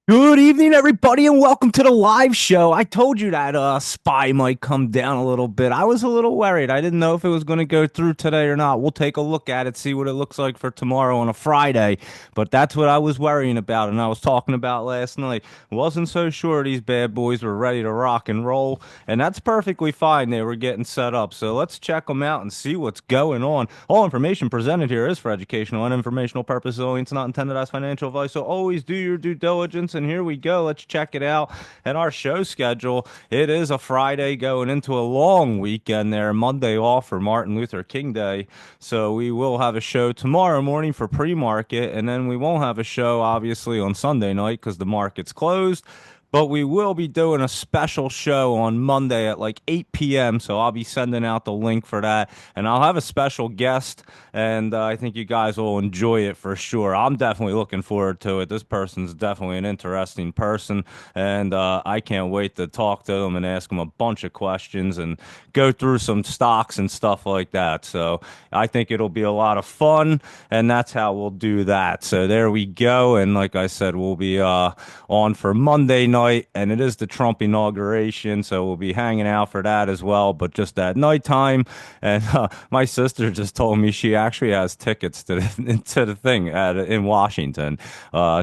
Good evening, everybody, and welcome to the live show. I told you that spy might come down a little bit. I was a little worried. I didn't know if it was going to go through today or not. We'll take a look at it, see what it looks like for tomorrow on a Friday. But that's what I was worrying about, and I was talking about last night. Wasn't so sure these bad boys were ready to rock and roll, and that's perfectly fine. They were getting set up. So let's check them out and see what's going on. All information presented here is for educational and informational purposes only. It's not intended as financial advice, so always do your due diligence. And here we go. Let's check it out. And our show schedule, it is a Friday going into a long weekend there, Monday off for Martin Luther King Day. So we will have a show tomorrow morning for pre-market, and then we won't have a show obviously on Sunday night because the market's closed. But we will be doing a special show on Monday at like 8 p.m. So I'll be sending out the link for that. And I'll have a special guest. And I think you guys will enjoy it for sure. I'm definitely looking forward to it. This person's definitely an interesting person. And I can't wait to talk to them and ask them a bunch of questions and go through some stocks and stuff like that. So I think it'll be a lot of fun. And that's how we'll do that. So there we go. And like I said, we'll be on for Monday night, and it is the Trump inauguration, so we'll be hanging out for that as well, but just at nighttime. And my sister just told me she actually has tickets to to the thing in Washington.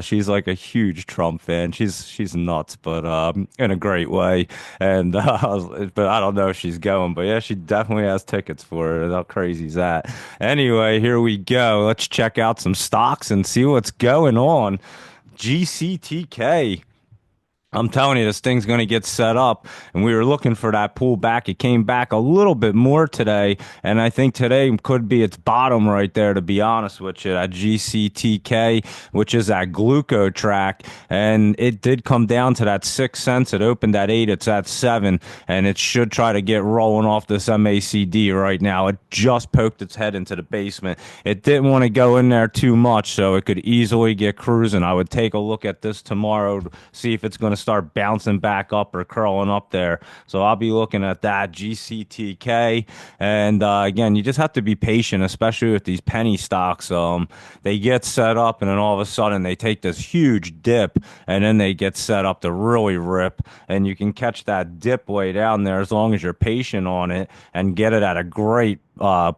She's like a huge Trump fan. She's nuts, but in a great way. And but I don't know if she's going, but yeah, she definitely has tickets for it. How crazy is that? Anyway, here we go. Let's check out some stocks and see what's going on. GCTK. I'm telling you, this thing's going to get set up, and we were looking for that pullback. It came back a little bit more today, and I think today could be its bottom right there, to be honest with you, at GCTK, which is that gluco track, and it did come down to that 6 cents. It opened at 8, it's at 7, and it should try to get rolling off this MACD right now. It just poked its head into the basement. It didn't want to go in there too much, so it could easily get cruising. I would take a look at this tomorrow, see if it's going to start bouncing back up or curling up there. So I'll be looking at that GCTK. And again, you just have to be patient, especially with these penny stocks. They get set up, and then all of a sudden they take this huge dip, and then they get set up to really rip. And you can catch that dip way down there as long as you're patient on it and get it at a great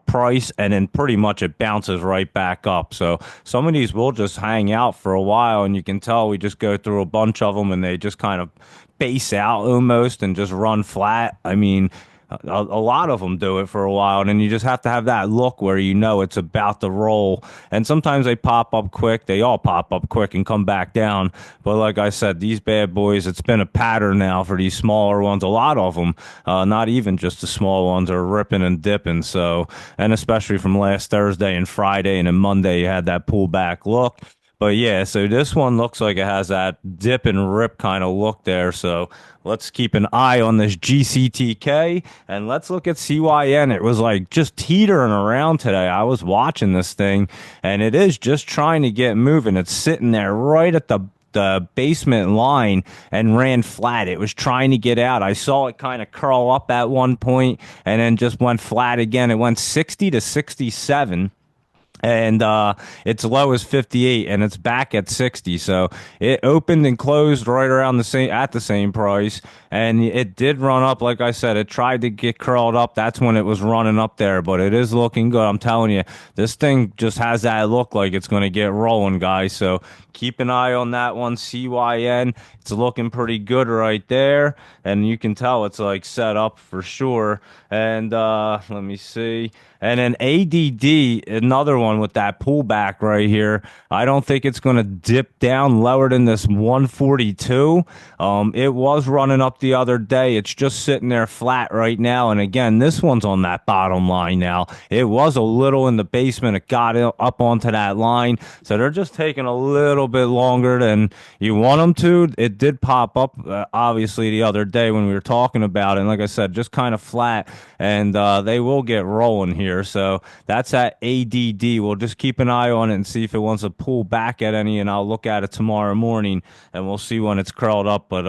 price, and then pretty much it bounces right back up. So some of these will just hang out for a while, and you can tell we just go through a bunch of them and they just kind of base out almost and just run flat. I mean, a lot of them do it for a while, and then you just have to have that look where you know it's about to roll. And sometimes they pop up quick. They all pop up quick and come back down. But like I said, these bad boys, it's been a pattern now for these smaller ones. A lot of them, not even just the small ones, are ripping and dipping. So, and especially from last Thursday and Friday, and then Monday, you had that pullback look. But yeah, so this one looks like it has that dip and rip kind of look there. So let's keep an eye on this GCTK, and let's look at CYN. It was like just teetering around today. I was watching this thing, and it is just trying to get moving. It's sitting there right at the basement line and ran flat. It was trying to get out. I saw it kind of curl up at one point and then just went flat again. It went 60 to 67, and its low is 58, and it's back at 60. So it opened and closed right around the same, at the same price, and it did run up. Like I said, it tried to get curled up. That's when it was running up there, but it is looking good. I'm telling you, this thing just has that look like it's going to get rolling, guys. So keep an eye on that one. CYN, it's looking pretty good right there, and you can tell it's like set up for sure. And let me see. And then ADD, another one with that pullback right here. I don't think it's going to dip down lower than this 142. It was running up the other day. It's just sitting there flat right now. And again, this one's on that bottom line now. It was a little in the basement. It got up onto that line. So they're just taking a little bit longer than you want them to. It did pop up, obviously, the other day when we were talking about it. And like I said, just kind of flat. And they will get rolling here. So that's at ADD. We'll just keep an eye on it and see if it wants to pull back at any, and I'll look at it tomorrow morning and we'll see when it's curled up. But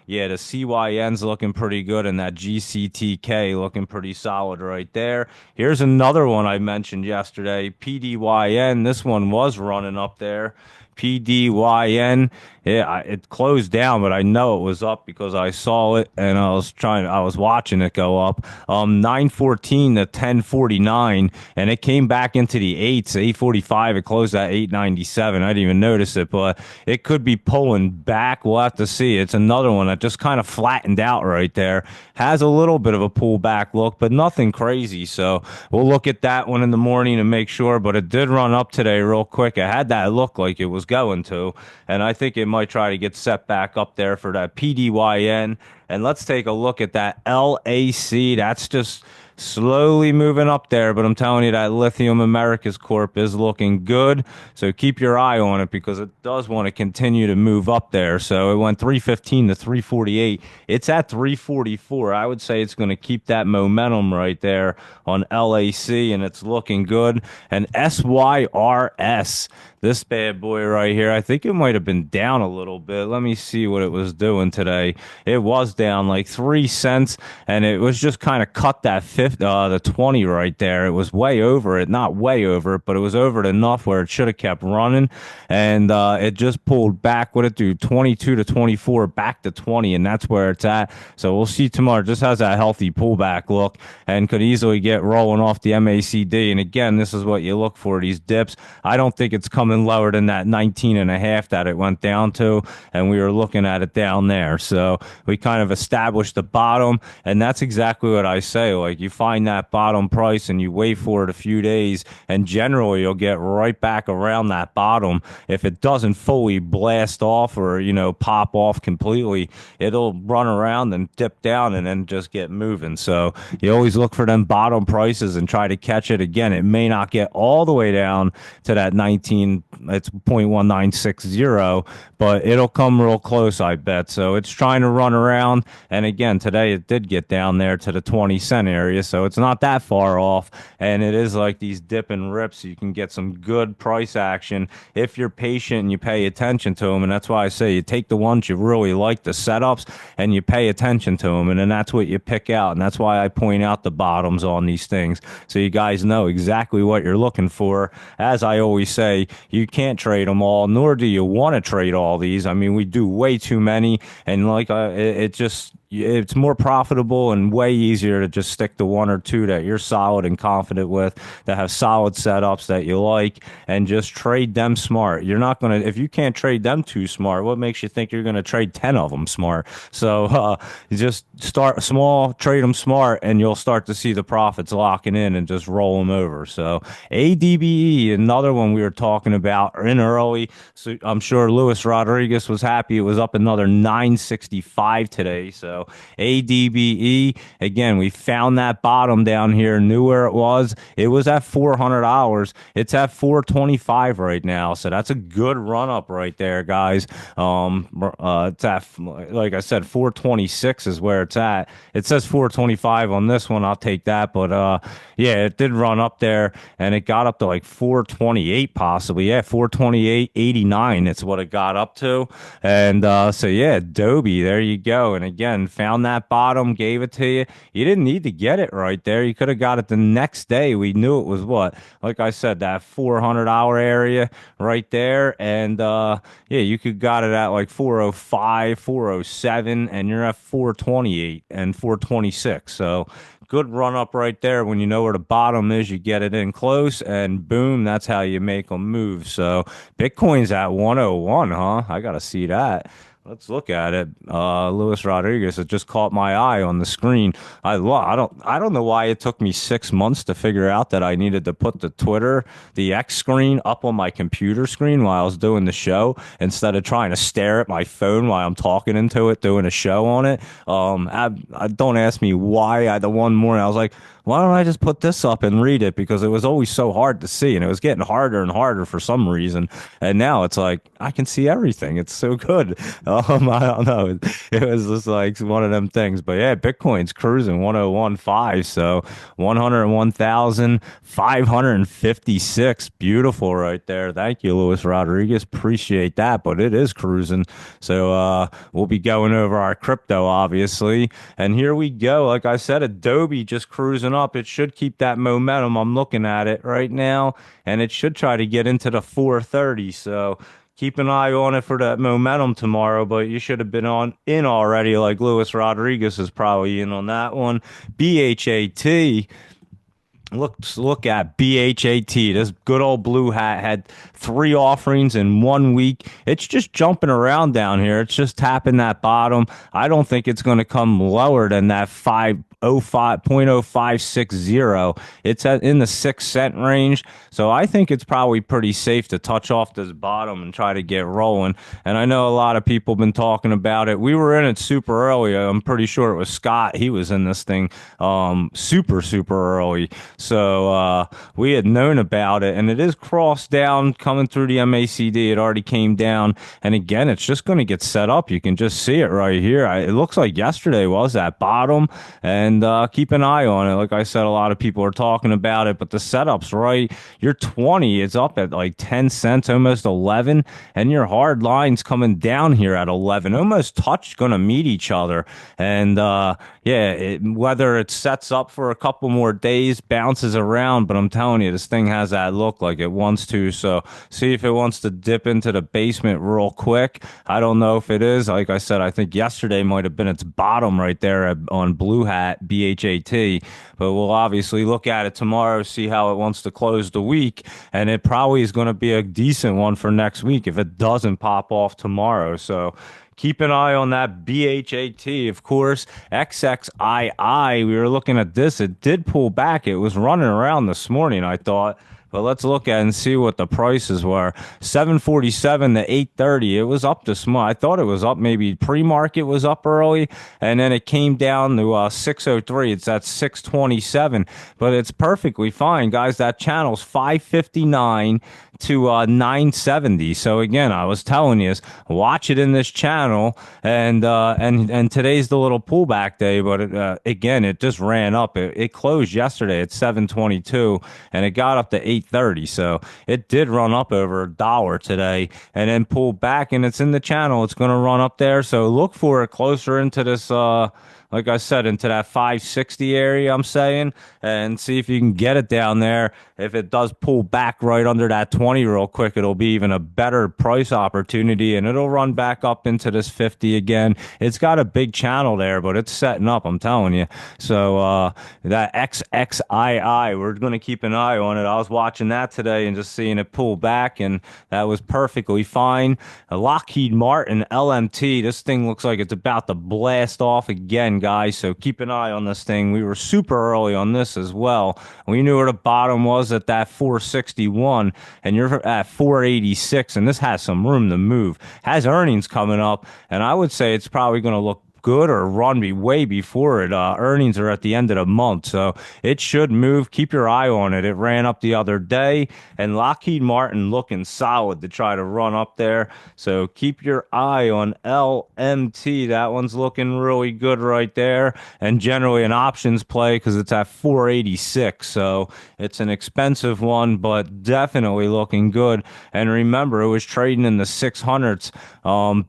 yeah, the CYN's looking pretty good, and that GCTK looking pretty solid right there. Here's another one I mentioned yesterday, PDYN. This one was running up there. PDYN. it closed down, but I know it was up because I saw it and I was watching it go up. 914 to 1049, and it came back into the eights, 845. It closed at 897. I didn't even notice it, but it could be pulling back. We'll have to see. It's another one that just kind of flattened out right there. Has a little bit of a pullback look, but nothing crazy. So we'll look at that one in the morning and make sure. But it did run up today real quick. It had that look like it was going to, and I think it might try to get set back up there for that PDYN. And let's take a look at that LAC. That's just slowly moving up there, but I'm telling you that Lithium Americas Corp is looking good. So keep your eye on it because it does want to continue to move up there. So it went 315 to 348. It's at 344. I would say it's going to keep that momentum right there on LAC, and it's looking good. And SYRS. This bad boy right here, I think it might have been down a little bit. Let me see what it was doing today. It was down like 3 cents, and it was just kind of cut that the 20 right there. It was way over it, not way over it, but it was over it enough where it should have kept running, and it just pulled back. What it do? 22 to 24, back to 20, and that's where it's at. So we'll see tomorrow. It just has that healthy pullback look, and could easily get rolling off the MACD. And again, this is what you look for, these dips. I don't think it's coming lower than that 19 and a half that it went down to, and we were looking at it down there. So we kind of established the bottom, and that's exactly what I say. Like, you find that bottom price and you wait for it a few days, and generally you'll get right back around that bottom. If it doesn't fully blast off or, pop off completely, it'll run around and dip down and then just get moving. So you always look for them bottom prices and try to catch it. Again, it may not get all the way down to that 19, it's 0.1960, but it'll come real close, I bet. So it's trying to run around. And again, today it did get down there to the 20-cent area, so it's not that far off. And it is like these dip and rips. You can get some good price action if you're patient and you pay attention to them. And that's why I say you take the ones you really like, the setups, and you pay attention to them. And then that's what you pick out. And that's why I point out the bottoms on these things, so you guys know exactly what you're looking for. As I always say, you can't trade them all, nor do you want to trade all these. I mean, we do way too many, and it's more profitable and way easier to just stick to one or two that you're solid and confident with, that have solid setups that you like, and just trade them smart. You're not going to, if you can't trade them too smart, what makes you think you're going to trade 10 of them smart? So you just start small, trade them smart, and you'll start to see the profits locking in and just roll them over. So ADBE, another one we were talking about in early. So I'm sure Luis Rodriguez was happy. It was up another 965 today. So ADBE, again, we found that bottom down here, knew where it was. It was at $400. It's at 425 right now. So that's a good run up right there, guys. It's at, like I said, 426 is where it's at. It says 425 on this one. I'll take that. But yeah, it did run up there, and it got up to like 428 possibly. Yeah, 428.89. It's what it got up to. And so yeah, Adobe, there you go. And again, found that bottom, gave it to you. You didn't need to get it right there. You could have got it the next day. We knew it was what, like I said, that $400 area right there. And yeah, you could got it at like 405, 407, and you're at 428 and 426. So good run up right there. When you know where the bottom is, you get it in close, and boom, that's how you make them move. So Bitcoin's at 101, huh? I gotta see that. Let's look at it. Luis Rodriguez, it just caught my eye on the screen. I don't know why it took me 6 months to figure out that I needed to put the X screen up on my computer screen while I was doing the show, instead of trying to stare at my phone while I'm talking into it, doing a show on it. I don't ask me why. The one morning I was like, why don't I just put this up and read it? Because it was always so hard to see, and it was getting harder and harder for some reason. And now it's like, I can see everything. It's so good. I don't know. It was just like one of them things. But yeah, Bitcoin's cruising 101.5. So 101,556. Beautiful right there. Thank you, Luis Rodriguez. Appreciate that. But it is cruising. So we'll be going over our crypto, obviously. And here we go. Like I said, Adobe just cruising up. It should keep that momentum. I'm looking at it right now, and it should try to get into the 430. So keep an eye on it for that momentum tomorrow, but you should have been on in already, like Luis Rodriguez is probably in on that one. BHAT. Look at BHAT. This good old blue hat had three offerings in 1 week. It's just jumping around down here. It's just tapping that bottom. I don't think it's going to come lower than that 505.0560. It's in the 6 cent range. So I think it's probably pretty safe to touch off this bottom and try to get rolling. And I know a lot of people have been talking about it. We were in it super early. I'm pretty sure it was Scott. He was in this thing super early. So we had known about it, and it is crossed down coming through the MACD. It already came down, and again, it's just going to get set up. You can just see it right here. It looks like yesterday was that bottom, and keep an eye on it. Like I said, a lot of people are talking about it, but the setup's right. Your 20 is up at like 10 cents, almost 11, and your hard line's coming down here at 11, almost touched, going to meet each other. And yeah, whether it sets up for a couple more days, bounces around, but I'm telling you, this thing has that look like it wants to. So see if it wants to dip into the basement real quick. I don't know if it is. Like I said, I think yesterday might have been its bottom right there on Blue Hat, BHAT. But we'll obviously look at it tomorrow, see how it wants to close the week. And it probably is going to be a decent one for next week if it doesn't pop off tomorrow. So keep an eye on that BHAT, of course. XXII, we were looking at this. It did pull back. It was running around this morning, I thought. But let's look at it and see what the prices were. 747 to 830. It was up this month. I thought it was up. Maybe pre-market was up early, and then it came down to 603. It's at 627, but it's perfectly fine, guys. That channel's 559 to 970. So again, I was telling you, watch it in this channel, and today's the little pullback day. But again, it just ran up. It closed yesterday at 722, and it got up to 830. So it did run up over $1 today, and then pulled back, and it's in the channel. It's going to run up there. So look for it closer into this. Like I said, into that 560 area, I'm saying, and see if you can get it down there. If it does pull back right under that 20 real quick, it'll be even a better price opportunity, and it'll run back up into this 50 again. It's got a big channel there, but it's setting up, I'm telling you. So that XXII, we're going to keep an eye on it. I was watching that today and just seeing it pull back, and that was perfectly fine. Lockheed Martin, LMT, this thing looks like it's about to blast off again, guys. So keep an eye on this thing. We were super early on this as well. We knew where the bottom was at that 461, and you're at 486, and this has some room to move. Has earnings coming up, and I would say it's probably going to look good or run me way before it. Earnings are at the end of the month, so it should move. Keep your eye on it. It ran up the other day, and Lockheed Martin looking solid to try to run up there. So keep your eye on LMT. That one's looking really good right there, and generally an options play because it's at 486. So it's an expensive one, but definitely looking good. And remember, it was trading in the 600s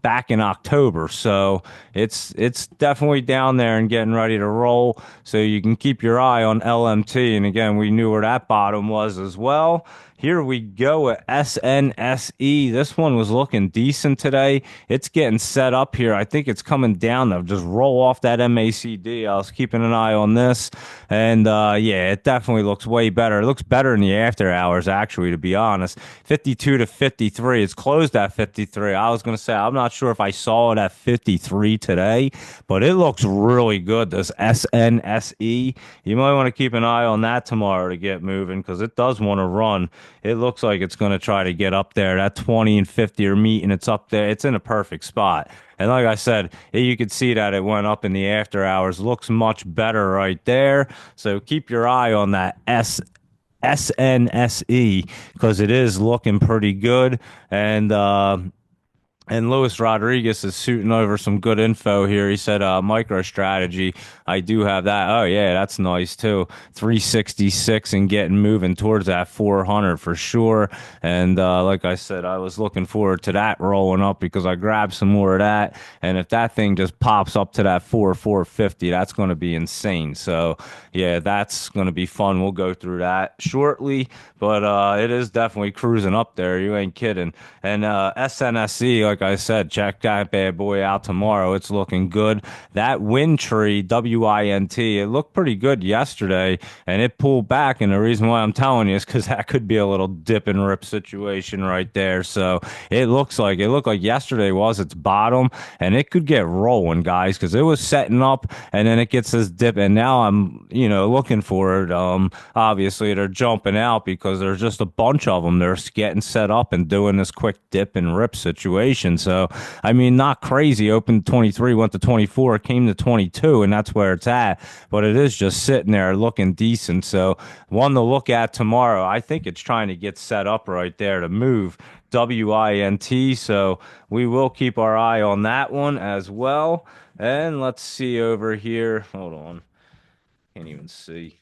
back in October, so it's definitely down there and getting ready to roll. So you can keep your eye on LMT. And again, we knew where that bottom was as well. Here we go at SNSE. This one was looking decent today. It's getting set up here. I think it's coming down to just roll off that MACD. I was keeping an eye on this. And yeah, it definitely looks way better. It looks better in the after hours, actually, to be honest. 52 to 53. It's closed at 53. I was going to say, I'm not sure if I saw it at 53 today, but it looks really good, this SNSE. You might want to keep an eye on that tomorrow to get moving because it does want to run. It looks like it's going to try to get up there. That 20 and 50 are meeting. It's up there. It's in a perfect spot. And like I said, you could see that it went up in the after hours. Looks much better right there. So keep your eye on that SNSE because it is looking pretty good. And And Luis Rodriguez is shooting over some good info here. He said, MicroStrategy. I do have that. Oh, yeah, that's nice too. 366 and getting moving towards that 400 for sure. And like I said, I was looking forward to that rolling up because I grabbed some more of that. And if that thing just pops up to that 450, that's going to be insane. So, yeah, that's going to be fun. We'll go through that shortly. But it is definitely cruising up there. You ain't kidding. And SNSE, like I said, check that bad boy out tomorrow. It's looking good. That wind tree, WINT, it looked pretty good yesterday, and it pulled back. And the reason why I'm telling you is because that could be a little dip and rip situation right there. So it looked like yesterday was its bottom, and it could get rolling, guys, because it was setting up, and then it gets this dip, and now I'm looking for it. Obviously they're jumping out because there's just a bunch of them. They're getting set up and doing this quick dip and rip situation. So, I mean, not crazy. Opened 23, went to 24, came to 22, and that's where it's at. But it is just sitting there looking decent. So, one to look at tomorrow. I think it's trying to get set up right there to move. WINT. So, we will keep our eye on that one as well. And let's see over here. Hold on. Can't even see.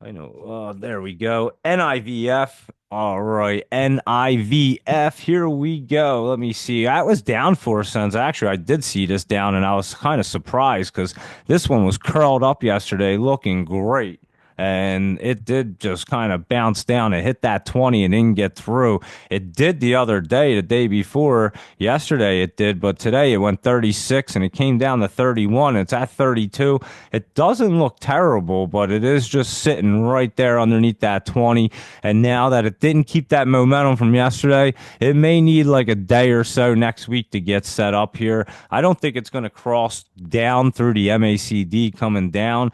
I know. There we go. NIVF. All right. NIVF. Here we go. Let me see. That was down 4 cents. Actually, I did see this down and I was kind of surprised because this one was curled up yesterday looking great. And it did just kind of bounce down. It hit that 20 and didn't get through. It did the other day, the day before. Yesterday it did, but today it went 36 and it came down to 31. It's at 32. It doesn't look terrible, but it is just sitting right there underneath that 20. And now that it didn't keep that momentum from yesterday, it may need like a day or so next week to get set up here. I don't think it's going to cross down through the MACD coming down.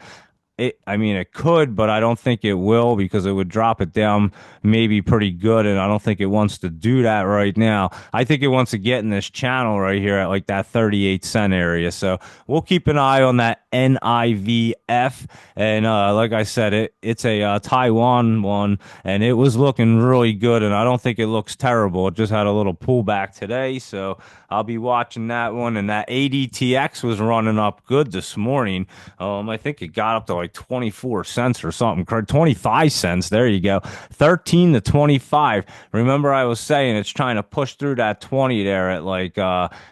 I mean, it could, but I don't think it will because it would drop it down maybe pretty good. And I don't think it wants to do that right now. I think it wants to get in this channel right here at like that 38 cent area. So we'll keep an eye on that NIVF. And like I said, it's a Taiwan one and it was looking really good. And I don't think it looks terrible. It just had a little pullback today. So I'll be watching that one. And that ADTX was running up good this morning. I think it got up to like 24 cents or something. 25 cents. There you go. 13 to 25. Remember, I was saying it's trying to push through that 20 there at like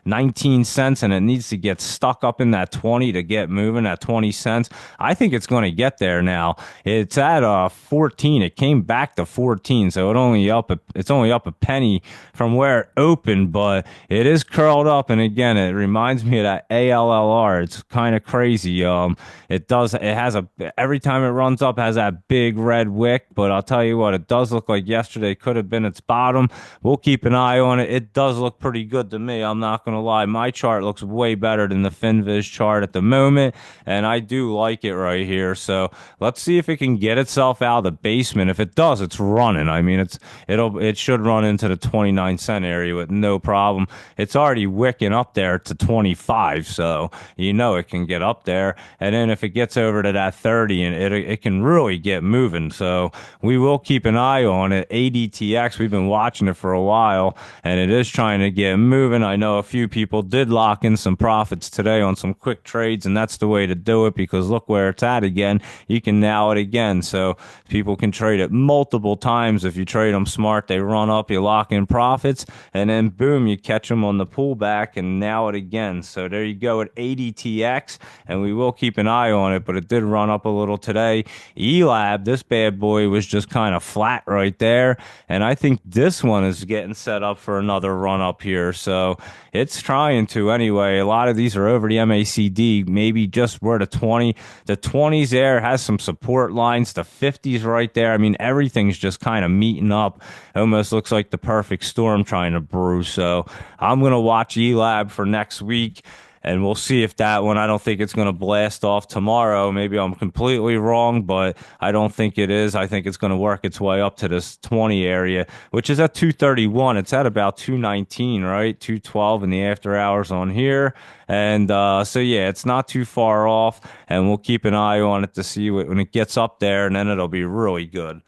19 cents, and it needs to get stuck up in that 20 to get moving at 20 cents. I think it's going to get there now. It's at 14. It came back to 14, so it's only up a penny from where it opened, but it is curled up. And again, it reminds me of that ALLR. It's kind of crazy. It has every time it runs up has that big red wick, but I'll tell you what, it does look like yesterday could have been its bottom. We'll keep an eye on it. It does look pretty good to me. I'm not going to lie. My chart looks way better than the FinViz chart at the moment, and I do like it right here. So let's see if it can get itself out of the basement. If it does, it's running. I mean, it should run into the 29 cent area with no problem. It's already wicking up there to 25, so it can get up there. And then if it gets over to that 30, and it can really get moving. So we will keep an eye on it. ADTX, we've been watching it for a while, and it is trying to get moving. I know a few people did lock in some profits today on some quick trades, and that's the way to do it because look where it's at again. You can now it again. So people can trade it multiple times. If you trade them smart, they run up, you lock in profits, and then boom, you catch them on the pullback and now it again. So there you go at ADTX, and we will keep an eye on it, but it did run up a little today. ELAB, this bad boy was just kind of flat right there, and I think this one is getting set up for another run up here. So it's trying to anyway. A lot of these are over the MACD, maybe just where the 20s there has some support lines, the 50s right there. I mean, everything's just kind of meeting up. Almost looks like the perfect storm trying to brew. So I'm going to watch ELAB for next week. And we'll see if that one, I don't think it's going to blast off tomorrow. Maybe I'm completely wrong, but I don't think it is. I think it's going to work its way up to this 20 area, which is at 231. It's at about 219, right? 212 in the after hours on here. And so, yeah, it's not too far off. And we'll keep an eye on it to see when it gets up there, and then it'll be really good.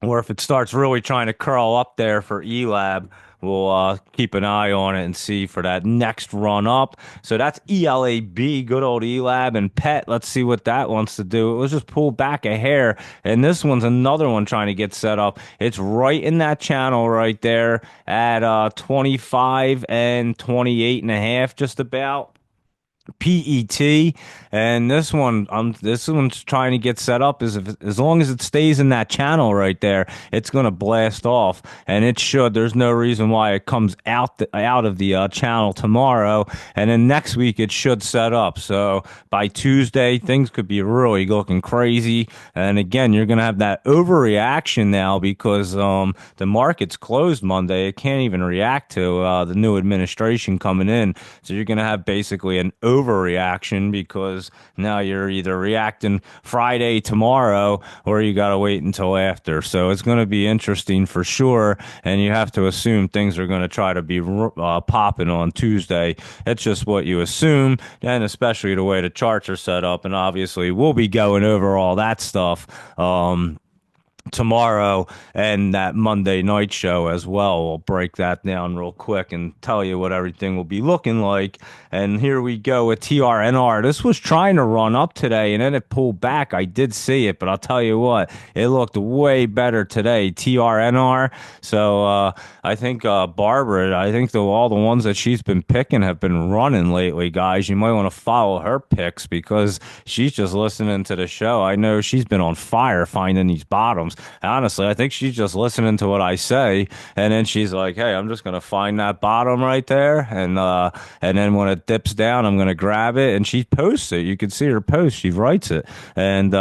Or if it starts really trying to curl up there for ELAB, we'll keep an eye on it and see for that next run up. So that's ELAB, good old ELAB and Pet. Let's see what that wants to do. It was just pull back a hair, and this one's another one trying to get set up. It's right in that channel right there at 25 and 28 and a half, just about. PET, and this one's trying to get set up as long as it stays in that channel right there, it's gonna blast off, and it should. There's no reason why it comes out of the channel tomorrow, and then next week it should set up. So by Tuesday, things could be really looking crazy, and again, you're gonna have that overreaction now because the market's closed Monday. It can't even react to the new administration coming in, so you're gonna have basically an overreaction because now you're either reacting Friday tomorrow or you got to wait until after. So it's going to be interesting for sure. And you have to assume things are going to try to be popping on Tuesday. It's just what you assume. And especially the way the charts are set up. And obviously, we'll be going over all that stuff. Tomorrow and that Monday night show as well. We'll break that down real quick and tell you what everything will be looking like. And here we go with TRNR. This was trying to run up today and then it pulled back. I did see it, but I'll tell you what, it looked way better today. TRNR. So I think Barbara, I think all the ones that she's been picking have been running lately, guys. You might want to follow her picks because she's just listening to the show. I know she's been on fire finding these bottoms. Honestly, I think she's just listening to what I say, and then she's like, "Hey, I'm just gonna find that bottom right there, and then when it dips down, I'm gonna grab it." And she posts it. You can see her post. She writes it, and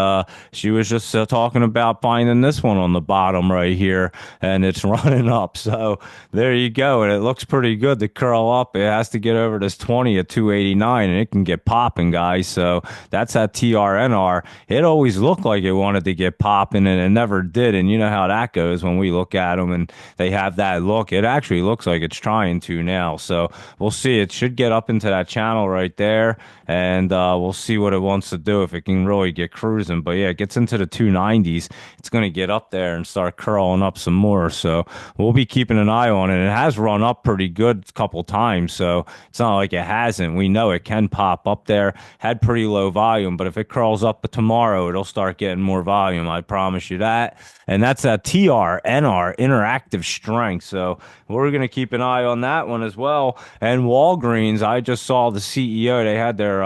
she was just talking about finding this one on the bottom right here, and it's running up. So there you go, and it looks pretty good to curl up. It has to get over this 20 at 289, and it can get popping, guys. So that's that TRNR. It always looked like it wanted to get popping, and it never did. And you know how that goes when we look at them and they have that look. It actually looks like it's trying to now. So we'll see. It should get up into that channel right there, and we'll see what it wants to do if it can really get cruising. But yeah, it gets into the 290s. It's going to get up there and start curling up some more. So we'll be keeping an eye on it. It has run up pretty good a couple times. So it's not like it hasn't. We know it can pop up there. Had pretty low volume, but if it curls up tomorrow, it'll start getting more volume. I promise you that. And that's a TRNR, interactive strength. So we're going to keep an eye on that one as well. And Walgreens, I just saw the CEO. They had their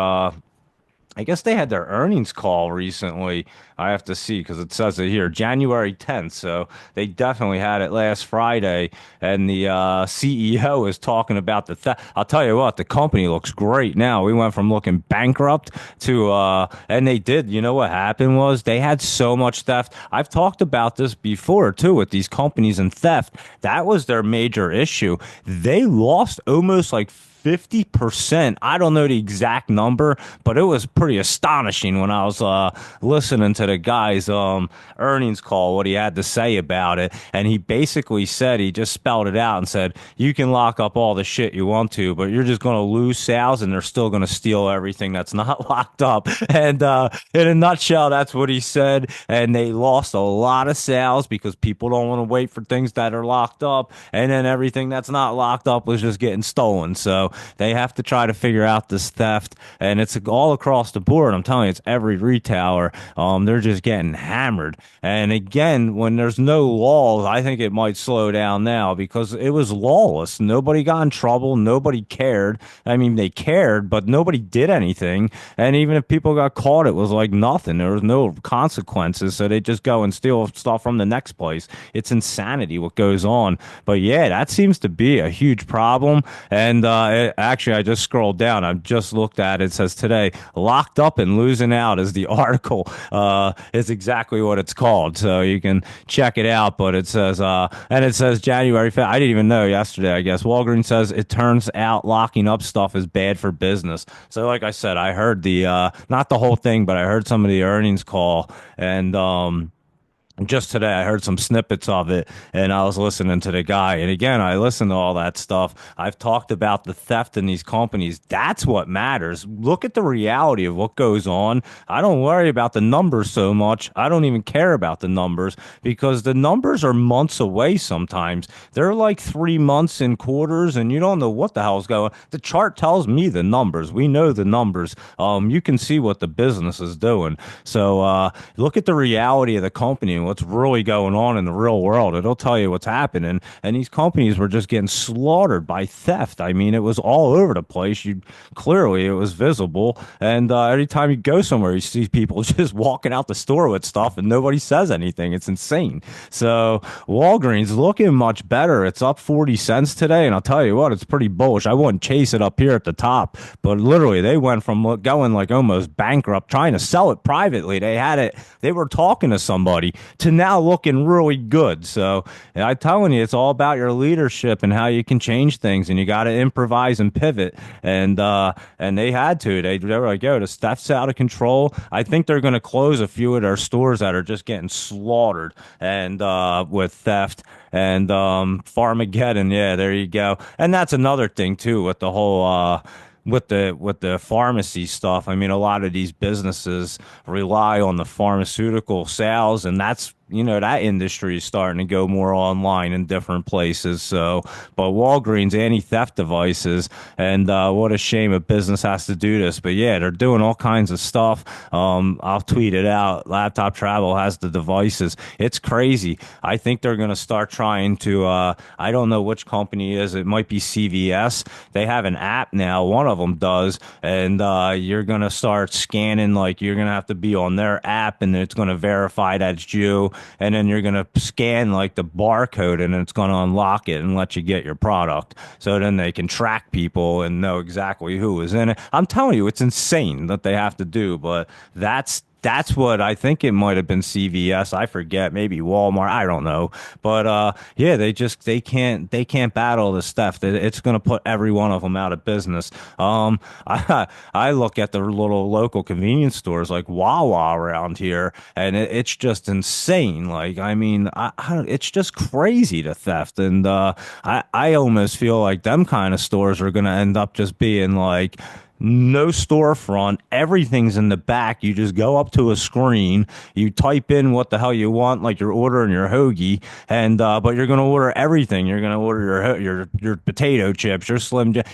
I guess they had their earnings call recently. I have to see because it says it here, January 10th. So they definitely had it last Friday. And the CEO is talking about the theft. I'll tell you what, the company looks great now. We went from looking bankrupt to, and they did. You know what happened was they had so much theft. I've talked about this before too with these companies and theft. That was their major issue. They lost almost like 50%. I don't know the exact number, but it was pretty astonishing when I was listening to the guy's earnings call, what he had to say about it. And he basically said, he just spelled it out and said, you can lock up all the shit you want to, but you're just going to lose sales and they're still going to steal everything that's not locked up. And in a nutshell, that's what he said. And they lost a lot of sales because people don't want to wait for things that are locked up. And then everything that's not locked up was just getting stolen. So they have to try to figure out this theft, and it's all across the board. I'm telling you, it's every retailer. They're just getting hammered. And again, when there's no laws, I think it might slow down now because it was lawless. Nobody got in trouble. Nobody cared. I mean, they cared, but nobody did anything. And even if people got caught, it was like nothing. There was no consequences. So they just go and steal stuff from the next place. It's insanity what goes on. But yeah, that seems to be a huge problem. And actually, I just scrolled down. I've just looked at it. It says today, locked up and losing out is the article. Is exactly what it's called. So you can check it out. But it says, and it says January 5th. I didn't even know yesterday, I guess. Walgreens says it turns out locking up stuff is bad for business. So like I said, I heard the, not the whole thing, but I heard some of the earnings call. And, Just today I heard some snippets of it and I was listening to the guy. And again, I listen to all that stuff. I've talked about the theft in these companies. That's what matters. Look at the reality of what goes on. I don't worry about the numbers so much. I don't even care about the numbers because the numbers are months away sometimes. They're like 3 months in quarters and you don't know what the hell's going. The chart tells me the numbers. We know the numbers. You can see what the business is doing. So look at the reality of the company and what's really going on in the real world. It'll tell you what's happening. And these companies were just getting slaughtered by theft. I mean, it was all over the place. You clearly it was visible. And every time you go somewhere, you see people just walking out the store with stuff, and nobody says anything. It's insane. So Walgreens looking much better. It's up 40 cents today, and I'll tell you what, it's pretty bullish. I wouldn't chase it up here at the top, but literally they went from going like almost bankrupt, trying to sell it privately. They had it. They were talking to somebody to now looking really good. So I'm telling you, it's all about your leadership and how you can change things, and you got to improvise and pivot. And they had to. They were like, "Yo, the stuff's out of control." I think they're going to close a few of their stores that are just getting slaughtered and with theft and Farmageddon. Yeah, there you go. And that's another thing too with the whole. With the pharmacy stuff, I mean, a lot of these businesses rely on the pharmaceutical sales, and that's that industry is starting to go more online in different places. So, but Walgreens anti-theft devices, and what a shame a business has to do this. But yeah, they're doing all kinds of stuff. I'll tweet it out. Laptop Travel has the devices. It's crazy. I think they're going to start trying to. I don't know which company it is. It might be CVS. They have an app now. One of them does, and you're going to start scanning. Like you're going to have to be on their app, and it's going to verify that it's you, and then you're going to scan like the barcode and it's going to unlock it and let you get your product. So then they can track people and know exactly who is in it. I'm telling you, it's insane that they have to do, but that's what I think it might have been CVS. I forget, maybe Walmart. I don't know, but yeah, they can't battle this stuff. It's going to put every one of them out of business. I look at the little local convenience stores like Wawa around here, and it's just insane. Like I mean, it's just crazy the theft, and I almost feel like them kind of stores are going to end up just being like no storefront. Everything's in the back. You just go up to a screen. You type in what the hell you want, like you're ordering your hoagie, and but you're gonna order everything. You're gonna order your potato chips, your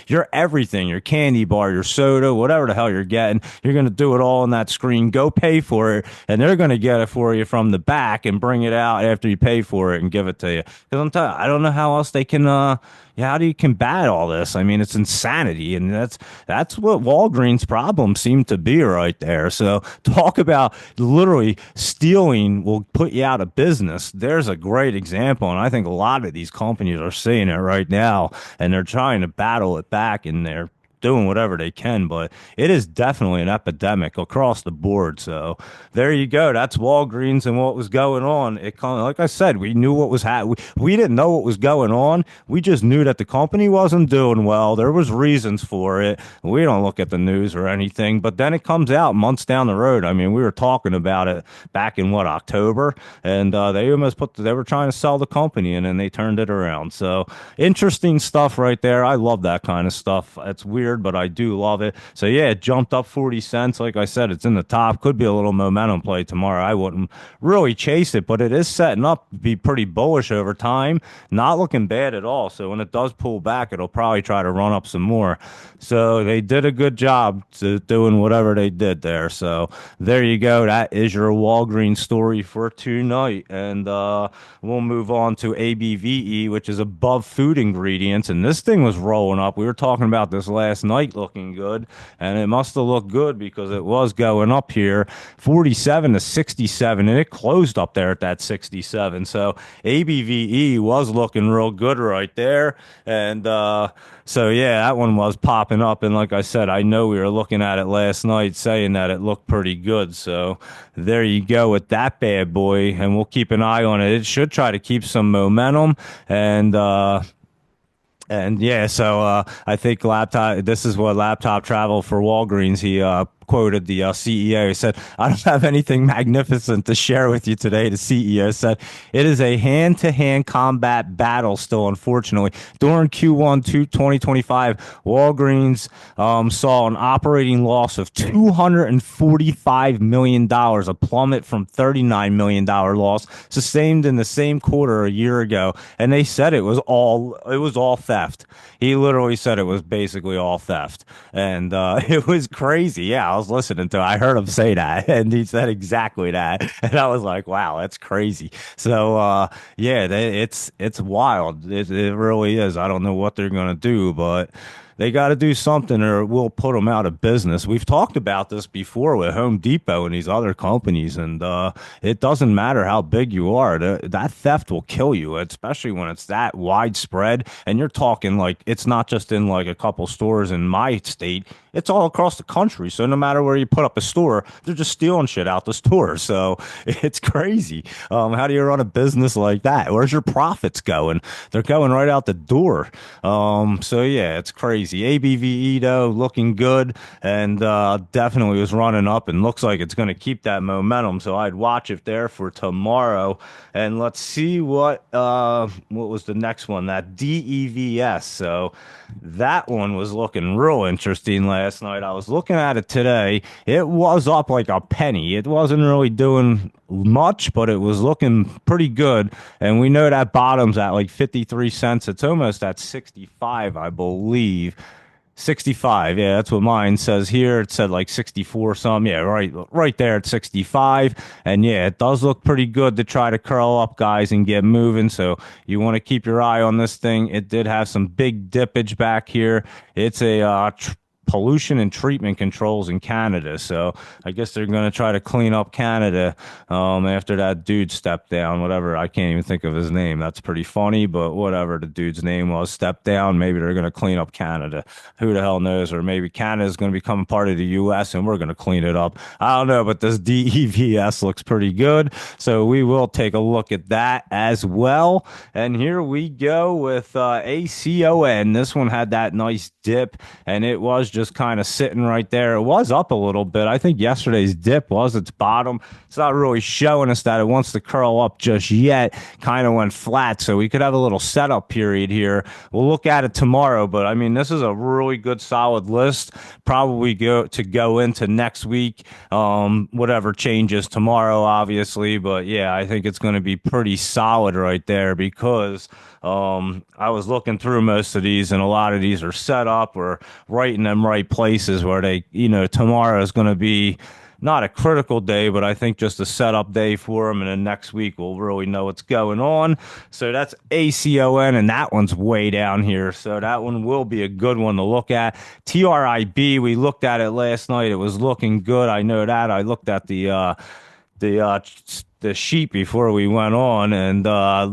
your everything, your candy bar, your soda, whatever the hell you're getting. You're gonna do it all on that screen. Go pay for it, and they're gonna get it for you from the back and bring it out after you pay for it and give it to you. Because I'm telling you, I don't know how else they can. Yeah, how do you combat all this? I mean, it's insanity, and that's what Walgreens' problems seem to be right there. So talk about literally stealing will put you out of business. There's a great example, and I think a lot of these companies are seeing it right now, and they're trying to battle it back, and they're doing whatever they can, but it is definitely an epidemic across the board. So there you go. That's Walgreens and what was going on. It kind of, like I said, we knew what was happening. We didn't know what was going on. We just knew that the company wasn't doing well. There was reasons for it. We don't look at the news or anything, but then it comes out months down the road. I mean, we were talking about it back in what, October, and they were trying to sell the company, and then they turned it around. So interesting stuff right there. I love that kind of stuff. It's weird, but I do love it. So yeah, it jumped up 40 cents. Like I said, it's in the top. Could be a little momentum play tomorrow. I wouldn't really chase it, but it is setting up to be pretty bullish over time. Not looking bad at all. So when it does pull back, it'll probably try to run up some more. So they did a good job to doing whatever they did there. So there you go. That is your Walgreens story for tonight. And we'll move on to ABVE, which is above food ingredients. And this thing was rolling up. We were talking about this last night looking good, and it must have looked good because it was going up here 47 to 67, and it closed up there at that 67. So ABVE was looking real good right there, and so yeah, that one was popping up. And like I said, I know we were looking at it last night saying that it looked pretty good. So there you go with that bad boy, and we'll keep an eye on it. It should try to keep some momentum, and yeah, so I think laptop. This is what Laptop Travel for Walgreens. He quoted the CEO. He said, "I don't have anything magnificent to share with you today." The CEO said, "It is a hand-to-hand combat battle still, unfortunately." During Q1 2025, Walgreens saw an operating loss of $245 million, dollars, a plummet from $39 million loss sustained in the same quarter a year ago. And they said it was all theft. He literally said it was basically all theft. And it was crazy. Yeah, I was listening to it. I heard him say that, and he said exactly that. And I was like, wow, that's crazy. So yeah, it's wild. It really is. I don't know what they're gonna do, but they got to do something or we'll put them out of business. We've talked about this before with Home Depot and these other companies, and it doesn't matter how big you are. That theft will kill you, especially when it's that widespread. And you're talking like it's not just in like a couple stores in my state. It's all across the country. So no matter where you put up a store, they're just stealing shit out the store. So it's crazy. How do you run a business like that? Where's your profits going? They're going right out the door. So yeah, it's crazy. ABVE though looking good and definitely was running up and looks like it's going to keep that momentum. So I'd watch it there for tomorrow. And let's see what was the next one? That DEVS. So that one was looking real interesting last night. I was looking at it today. It was up like a penny. It wasn't really doing much, but it was looking pretty good. And we know that bottom's at like 53 cents. It's almost at 65, I believe. 65, yeah, that's what mine says here. It said like 64 something. Yeah, right there at 65. And yeah, it does look pretty good to try to curl up, guys, and get moving. So you want to keep your eye on this thing. It did have some big dippage back here. It's a pollution and treatment controls in Canada. So I guess they're going to try to clean up Canada after that dude stepped down, whatever. I can't even think of his name. That's pretty funny, but whatever the dude's name was, stepped down. Maybe they're going to clean up Canada. Who the hell knows? Or maybe Canada is going to become part of the U.S. and we're going to clean it up. I don't know, but this DEVS looks pretty good. So we will take a look at that as well. And here we go with ACON. This one had that nice dip and it was just kind of sitting right there. It was up a little bit. I think yesterday's dip was its bottom. It's not really showing us that it wants to curl up just yet. Kind of went flat, so we could have a little setup period here. We'll look at it tomorrow, but I mean, this is a really good solid list. Probably go into next week. Whatever changes tomorrow, obviously, but yeah, I think it's going to be pretty solid right there because I was looking through most of these, and a lot of these are set up or right in them right places where they, tomorrow is going to be not a critical day, but I think just a setup day for them. And then next week we'll really know what's going on. So that's ACON, and that one's way down here. So that one will be a good one to look at. TRIB, we looked at it last night. It was looking good. I know that. I looked at the sheet before we went on and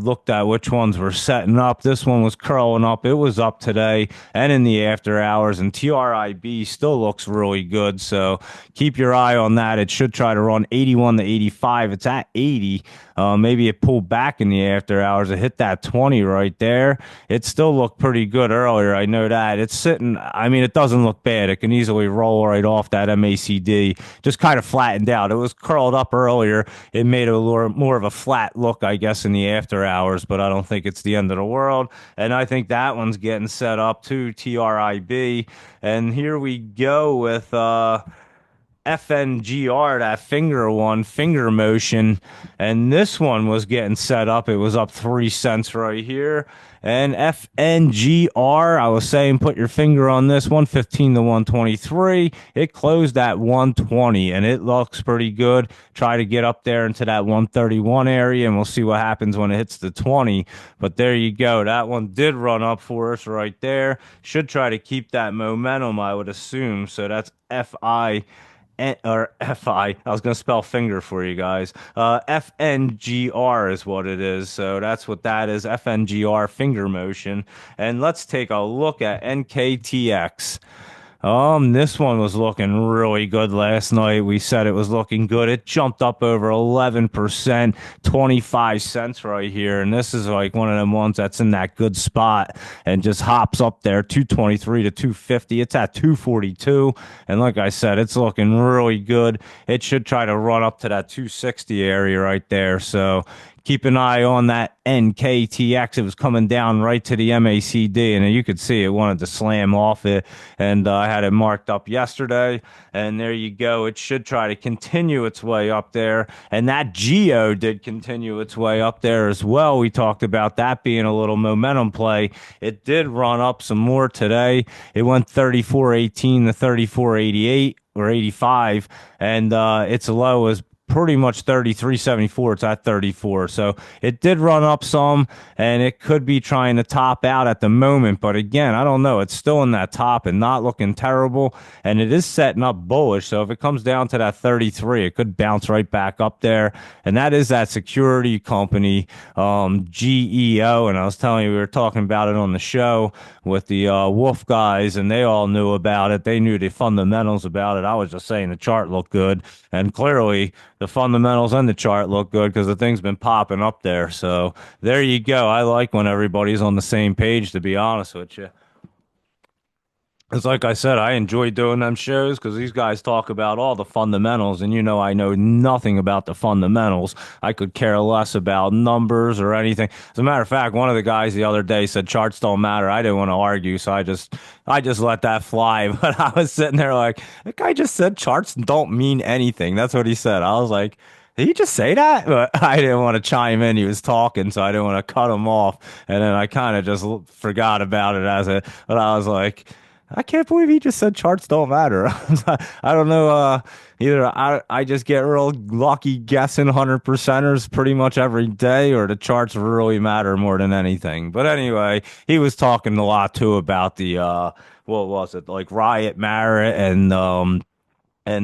looked at which ones were setting up. This one was curling up. It was up today and in the after hours, and TRIB still looks really good. So keep your eye on that. It should try to run 81 to 85. It's at 80. Maybe it pulled back in the after hours. It hit that 20 right there. It still looked pretty good earlier. I know that. It's sitting, I mean, it doesn't look bad. It can easily roll right off that MACD. Just kind of flattened out. It was curled up earlier. It made a little more of a flat look, I guess, in the after hours, but I don't think it's the end of the world. And I think that one's getting set up too, TRIB. And here we go with FNGR, that finger motion. And this one was getting set up. It was up 3 cents right here. And FNGR, I was saying, put your finger on this, 115 to 123. It closed at 120, and it looks pretty good. Try to get up there into that 131 area, and we'll see what happens when it hits the 20. But there you go. That one did run up for us right there. Should try to keep that momentum, I would assume. So that's FI. I was going to spell finger for you guys. FNGR is what it is. So that's what that is. FNGR, finger motion. And let's take a look at NKTX. This one was looking really good last night. We said it was looking good. It jumped up over 11%, 25 cents right here. And this is like one of them ones that's in that good spot and just hops up there 223 to 250. It's at 242. And like I said, it's looking really good. It should try to run up to that 260 area right there. So keep an eye on that NKTX. It was coming down right to the MACD, and you could see it wanted to slam off it. And I had it marked up yesterday, and there you go. It should try to continue its way up there, and that Geo did continue its way up there as well. We talked about that being a little momentum play. It did run up some more today. It went 34.18 to 34.88 or 85, and its low was pretty much 33.74. It's at 34. So it did run up some, and it could be trying to top out at the moment. But again, I don't know. It's still in that top and not looking terrible. And it is setting up bullish. So if it comes down to that 33, it could bounce right back up there. And that is that security company, GEO. And I was telling you, we were talking about it on the show with the Wolf guys, and they all knew about it. They knew the fundamentals about it. I was just saying the chart looked good. And clearly, the fundamentals and the chart look good because the thing's been popping up there. So there you go. I like when everybody's on the same page, to be honest with you. It's like I said, I enjoy doing them shows because these guys talk about all the fundamentals, and I know nothing about the fundamentals. I could care less about numbers or anything. As a matter of fact, one of the guys the other day said charts don't matter. I didn't want to argue, so I just let that fly. But I was sitting there like, that guy just said charts don't mean anything. That's what he said. I was like, did he just say that? But I didn't want to chime in. He was talking, so I didn't want to cut him off. And then I kind of just forgot about it but I was like, I can't believe he just said charts don't matter. I don't know. Either I just get real lucky guessing 100%ers pretty much every day, or the charts really matter more than anything. But anyway, he was talking a lot too about the what was it, like Riot Marriott and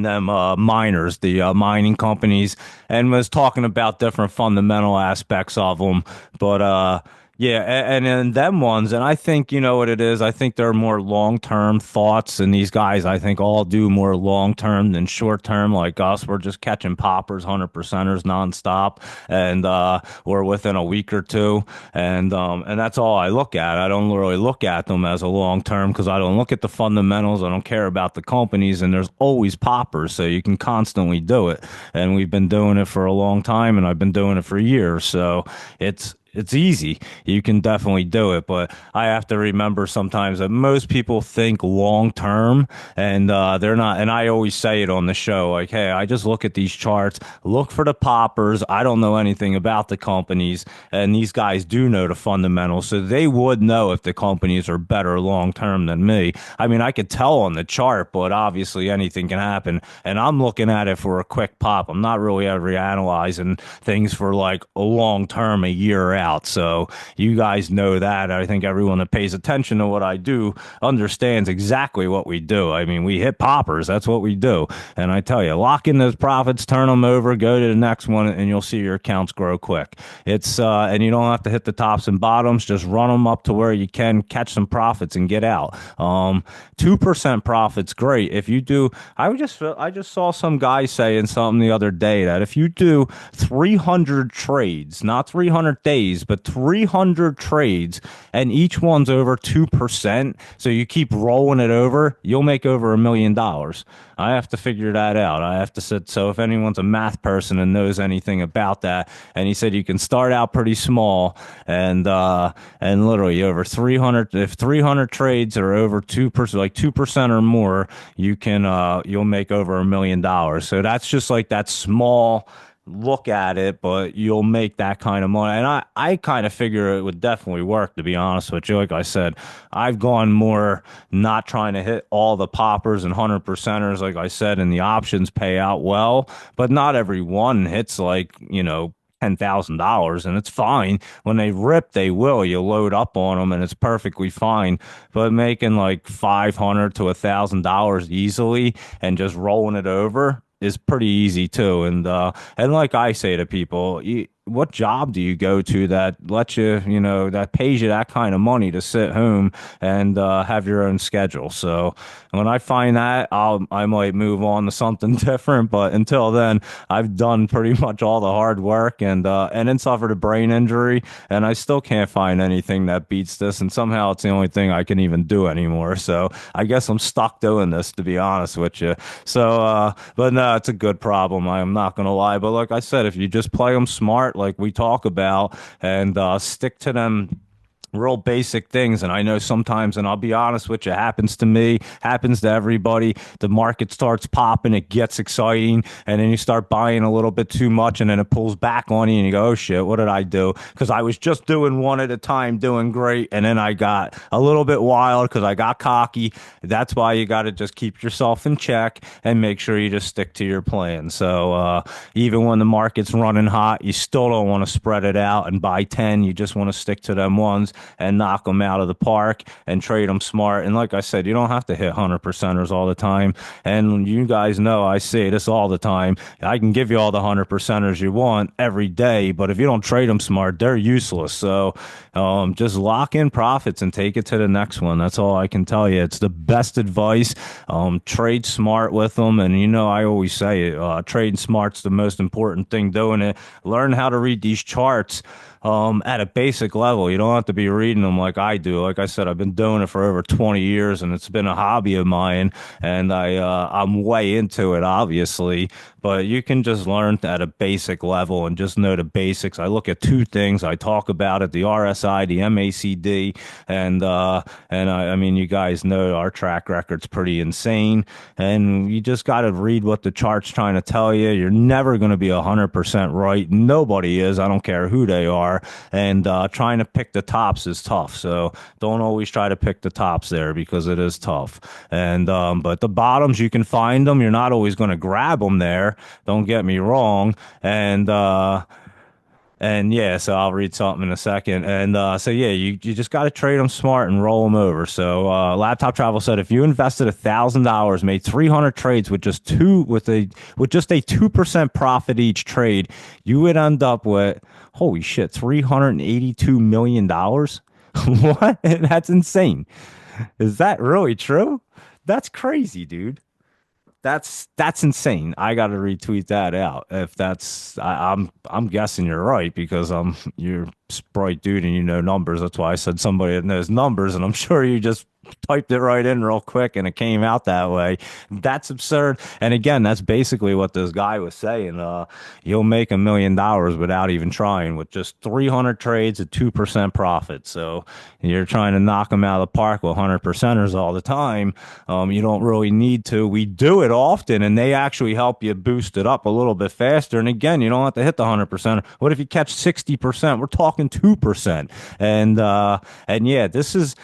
them miners, the mining companies, and was talking about different fundamental aspects of them. But yeah, and then them ones, and I think you know what it is. I think they're more long-term thoughts, and these guys, I think, all do more long-term than short-term. Like us, we're just catching poppers, 100%ers nonstop, and or within a week or two, and that's all I look at. I don't really look at them as a long-term because I don't look at the fundamentals. I don't care about the companies, and there's always poppers, so you can constantly do it. And we've been doing it for a long time, and I've been doing it for years, so it's easy. You can definitely do it, but I have to remember sometimes that most people think long term, and they're not. And I always say it on the show, like, "Hey, I just look at these charts, look for the poppers. I don't know anything about the companies, and these guys do know the fundamentals, so they would know if the companies are better long term than me. I mean, I could tell on the chart, but obviously anything can happen, and I'm looking at it for a quick pop. I'm not really ever analyzing things for like a long term, a year out. So you guys know that. I think everyone that pays attention to what I do understands exactly what we do. I mean, we hit poppers. That's what we do. And I tell you, lock in those profits, turn them over, go to the next one, and you'll see your accounts grow quick. And you don't have to hit the tops and bottoms. Just run them up to where you can catch some profits and get out. 2% profits, great. If you do, I just saw some guy saying something the other day that if you do 300 trades, not 300 days, but 300 trades, and each one's over 2%, so you keep rolling it over, you'll make over $1 million. I have to figure that out. I have to sit. So if anyone's a math person and knows anything about that, and he said you can start out pretty small, and literally over 300. If 300 trades are over 2%, like 2% or more, you'll make over $1 million. So that's just like that small look at it, but you'll make that kind of money. And I kind of figure it would definitely work, to be honest with you. Like I said, I've gone more not trying to hit all the poppers and 100%ers, like I said, and the options pay out well, but not every one hits like, $10,000, and it's fine. When they rip, they will. You load up on them, and it's perfectly fine. But making like $500 to $1,000 easily and just rolling it over is pretty easy too. And like I say to people, what job do you go to that lets you, that pays you that kind of money to sit home and have your own schedule? So when I find that, I might move on to something different. But until then, I've done pretty much all the hard work and then suffered a brain injury, and I still can't find anything that beats this. And somehow it's the only thing I can even do anymore. So I guess I'm stuck doing this, to be honest with you. So, but no, it's a good problem. I am not gonna lie. But like I said, if you just play them smart, like we talk about, and stick to them real basic things. And I know sometimes, and I'll be honest with you, happens to me, happens to everybody. The market starts popping, it gets exciting, and then you start buying a little bit too much, and then it pulls back on you, and you go, oh shit, what did I do? Because I was just doing one at a time, doing great, and then I got a little bit wild because I got cocky. That's why you got to just keep yourself in check and make sure you just stick to your plan. So even when the market's running hot, you still don't want to spread it out and buy 10. You just want to stick to them ones and knock them out of the park and trade them smart. And like I said, you don't have to hit 100%ers all the time. And you guys know I say this all the time. I can give you all the 100%ers you want every day, but if you don't trade them smart, they're useless. So just lock in profits and take it to the next one. That's all I can tell you. It's the best advice. Trade smart with them. And I always say it, trading smart's the most important thing doing it. Learn how to read these charts at a basic level. You don't have to be reading them like I do. Like I said, I've been doing it for over 20 years and it's been a hobby of mine, and I'm way into it, obviously, but you can just learn at a basic level and just know the basics. I look at two things. I talk about it, the RSI, the MACD, and I mean, you guys know our track record's pretty insane, and you just got to read what the chart's trying to tell you. You're never going to be 100% right. Nobody is. I don't care who they are. And trying to pick the tops is tough. So don't always try to pick the tops there because it is tough. And but the bottoms, you can find them. You're not always going to grab them there. Don't get me wrong. And yeah, so I'll read something in a second. And so yeah, you just got to trade them smart and roll them over. So Laptop Travel said if you invested $1,000, made 300 trades with just a 2% profit each trade, you would end up with, holy shit, $382 million. What? That's insane. Is that really true? That's crazy, dude. That's insane. I got to retweet that out. If I'm guessing you're right because you're a bright dude and you know numbers. That's why I said somebody that knows numbers, and I'm sure you just typed it right in real quick and it came out that way. That's absurd. And again, that's basically what this guy was saying. You'll make $1 million without even trying with just 300 trades at 2% profit. So you're trying to knock them out of the park with 100%ers all the time. You don't really need to. We do it often, and they actually help you boost it up a little bit faster. And again, you don't have to hit the 100%. What if you catch 60%? We're talking 2%. And yeah, this is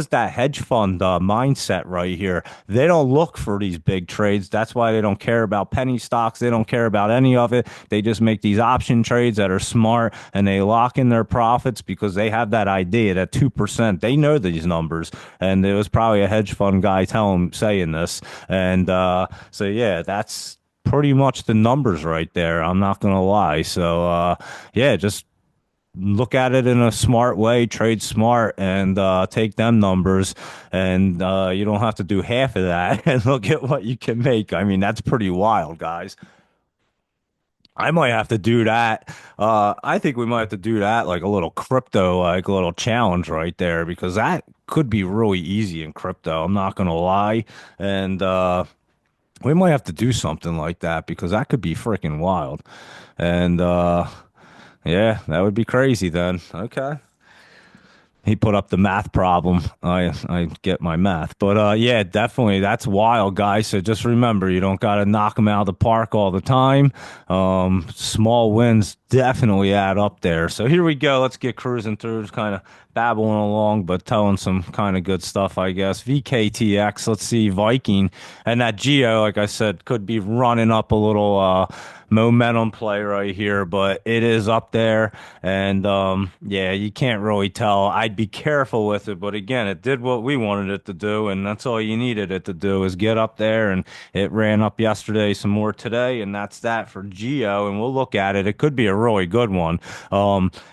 that hedge fund mindset right here. They don't look for these big trades. That's why they don't care about penny stocks. They don't care about any of it. They just make these option trades that are smart, and they lock in their profits because they have that idea that 2%. They know these numbers, and it was probably a hedge fund guy saying this. And so yeah, that's pretty much the numbers right there. I'm not gonna lie. So yeah, just look at it in a smart way, trade smart, and take them numbers. And you don't have to do half of that and look at what you can make. I mean, that's pretty wild, guys. I might have to do that. I think we might have to do that, like a little crypto, like a little challenge right there, because that could be really easy in crypto. I'm not gonna lie. And we might have to do something like that because that could be freaking wild. And yeah, that would be crazy then. Okay. He put up the math problem. I get my math. But yeah, definitely that's wild, guys. So just remember, you don't got to knock them out of the park all the time. Small wins definitely add up there. So here we go. Let's get cruising through, just kind of babbling along, but telling some kind of good stuff, I guess. VKTX, let's see, Viking, and that Geo, like I said, could be running up a little momentum play right here, but it is up there, and yeah, you can't really tell. I'd be careful with it, but again, it did what we wanted it to do, and that's all you needed it to do is get up there, and it ran up yesterday, some more today, and that's that for Geo, and we'll look at it. It could be a really good one.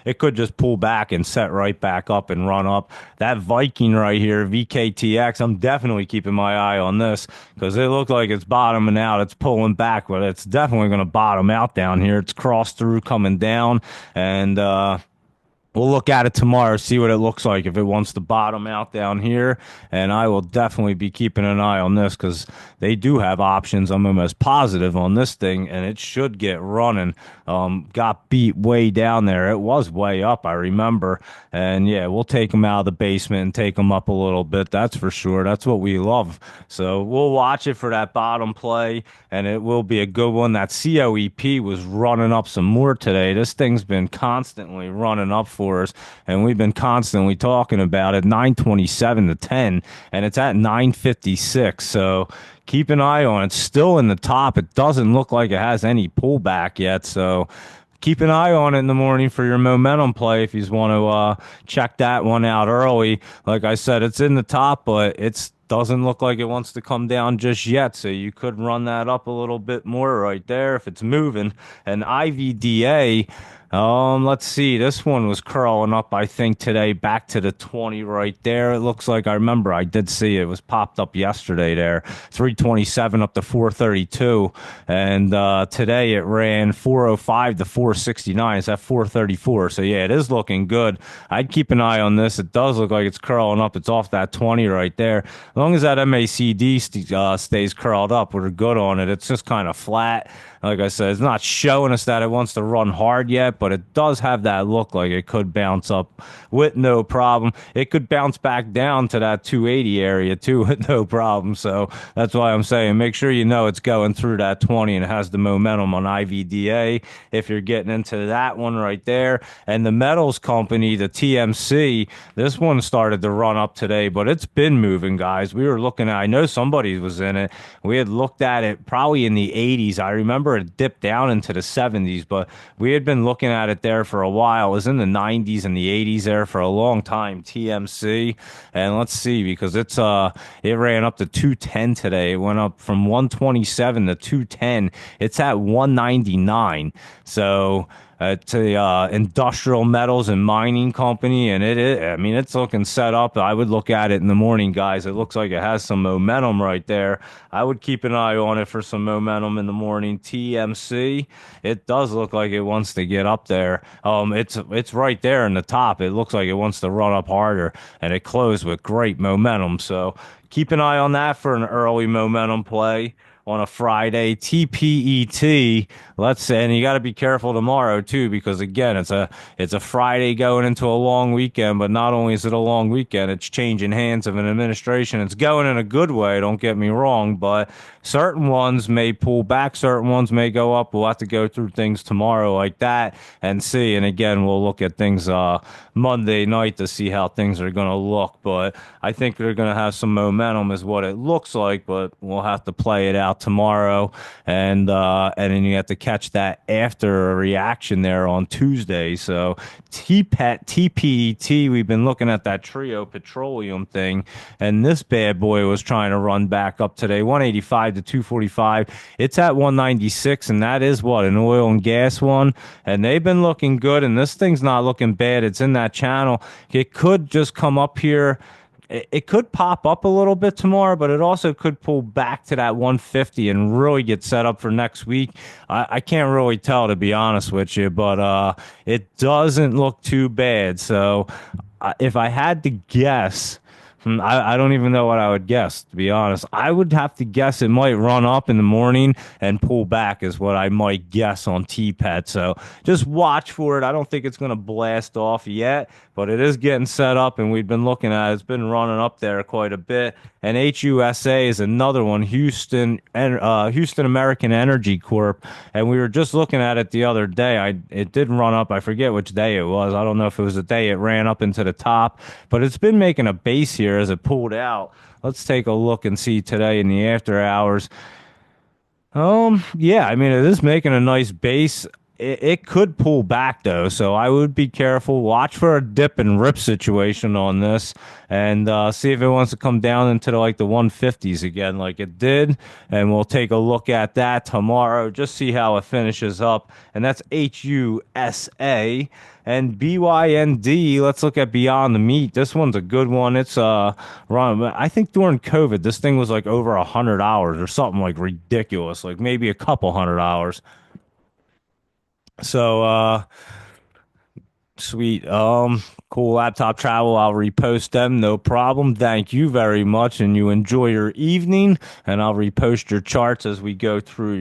It could just pull back and set right back up and run up. That Viking right here, VKTX, I'm definitely keeping my eye on this because it looked like it's bottoming out. It's pulling back, but it's definitely going to bottom out down here. It's crossed through coming down, and we'll look at it tomorrow, see what it looks like if it wants to bottom out down here. And I will definitely be keeping an eye on this because they do have options. I'm almost positive on this thing, and it should get running. Got beat way down there. It was way up, I remember. And yeah, we'll take them out of the basement and take them up a little bit. That's for sure. That's what we love. So we'll watch it for that bottom play, and it will be a good one. That COEP was running up some more today. This thing's been constantly running up for us, and we've been constantly talking about it. 927 to 10, and it's at 956. So keep an eye on it. Still in the top. It doesn't look like it has any pullback yet. So keep an eye on it in the morning for your momentum play if you want to check that one out early. Like I said, it's in the top, but it's doesn't look like it wants to come down just yet, so you could run that up a little bit more right there if it's moving. And IVDA, let's see, this one was curling up, I think, today back to the 20 right there. It looks like I remember I did see it was popped up yesterday there, 327 up to 432, and today it ran 405 to 469. It's at 434, so yeah, it is looking good. I'd keep an eye on this. It does look like it's curling up. It's off that 20 right there. As long as that MACD stays curled up, we're good on it. It's just kind of flat. Like I said, it's not showing us that it wants to run hard yet, but it does have that look like it could bounce up with no problem. It could bounce back down to that 280 area too with no problem. So that's why I'm saying make sure you know it's going through that 20 and it has the momentum on IVDA if you're getting into that one right there. And the metals company, the TMC, this one started to run up today, but it's been moving, guys. We were looking at, I know somebody was in it. We had looked at it probably in the 80s. I remember it dipped down into the 70s, but we had been looking at it there for a while. It was in the 90s and the 80s there for a long time, TMC. And let's see, because it ran up to 210 today. It went up from 127 to 210. It's at 199. So it's a industrial metals and mining company, and I mean, it's looking set up. I would look at it in the morning, guys. It looks like it has some momentum right there. I would keep an eye on it for some momentum in the morning. TMC, it does look like it wants to get up there. It's right there in the top. It looks like it wants to run up harder, and it closed with great momentum. So keep an eye on that for an early momentum play on a Friday. TPET, let's say, and you got to be careful tomorrow too, because again, it's a Friday going into a long weekend. But not only is it a long weekend, it's changing hands of an administration. It's going in a good way, don't get me wrong, but certain ones may pull back, certain ones may go up. We'll have to go through things tomorrow like that and see. And again, we'll look at things Monday night to see how things are going to look. But I think they're going to have some momentum is what it looks like, but we'll have to play it out tomorrow, and then you have to catch that after reaction there on Tuesday. So TPET, we've been looking at that Trio Petroleum thing, and this bad boy was trying to run back up today, 185 to 245. It's at 196, and that is what, an oil and gas one, and they've been looking good, and this thing's not looking bad. It's in that channel. It could just come up here. It could pop up a little bit tomorrow, but it also could pull back to that 150 and really get set up for next week. I can't really tell, to be honest with you, but it doesn't look too bad. So if I had to guess, I don't even know what I would guess, to be honest. I would have to guess it might run up in the morning and pull back is what I might guess on T-Pet. So just watch for it. I don't think it's going to blast off yet, but it is getting set up and we've been looking at it. It's been running up there quite a bit. And HUSA is another one, Houston American Energy Corp. And we were just looking at it the other day. It did run up. I forget which day it was. I don't know if it was the day it ran up into the top, but it's been making a base here as it pulled out. Let's take a look and see today in the after hours. Yeah, I mean, it is making a nice base. It could pull back though, so I would be careful. Watch for a dip and rip situation on this, and see if it wants to come down into like the 150s again, like it did. And we'll take a look at that tomorrow. Just see how it finishes up, and that's HUSA and BYND. Let's look at Beyond the Meat. This one's a good one. It's run. I think during COVID, this thing was like over $100 or something like ridiculous, like maybe a couple $100. So sweet. Cool laptop travel. I'll repost them. No problem. Thank you very much. And you enjoy your evening. And I'll repost your charts as we go through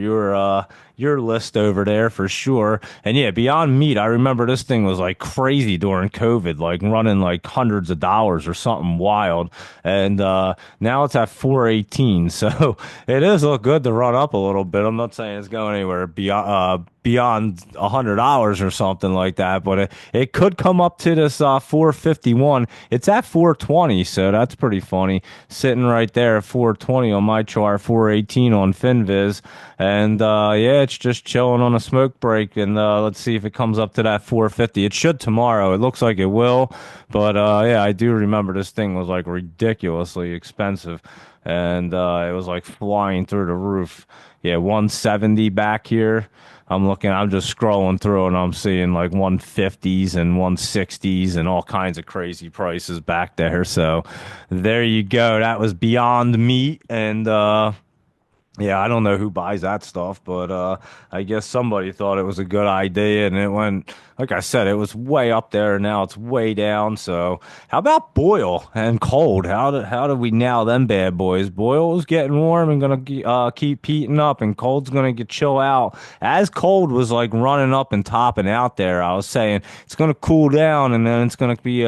your list over there for sure. And yeah, Beyond Meat, I remember this thing was like crazy during COVID, like running like hundreds of dollars or something wild. And now it's at 418. So it is look good to run up a little bit. I'm not saying it's going anywhere beyond $100 or something like that, but it could come up to this 451. It's at 420, so that's pretty funny. Sitting right there at 420 on my chart, 418 on FinViz, and yeah, it's just chilling on a smoke break. And let's see if it comes up to that 450. It should tomorrow. It looks like it will, but yeah, I do remember this thing was like ridiculously expensive, and it was like flying through the roof. Yeah, 170 back here. I'm just scrolling through and I'm seeing like 150s and 160s and all kinds of crazy prices back there. So there you go. That was Beyond Meat. And yeah, I don't know who buys that stuff, but I guess somebody thought it was a good idea, and it went, like I said, it was way up there, and now it's way down. So, how about Boyle and Cold? How do we nail them bad boys? Boyle's getting warm and gonna keep heating up, and Cold's gonna get chill out. As Cold was like running up and topping out there, I was saying it's gonna cool down, and then it's gonna be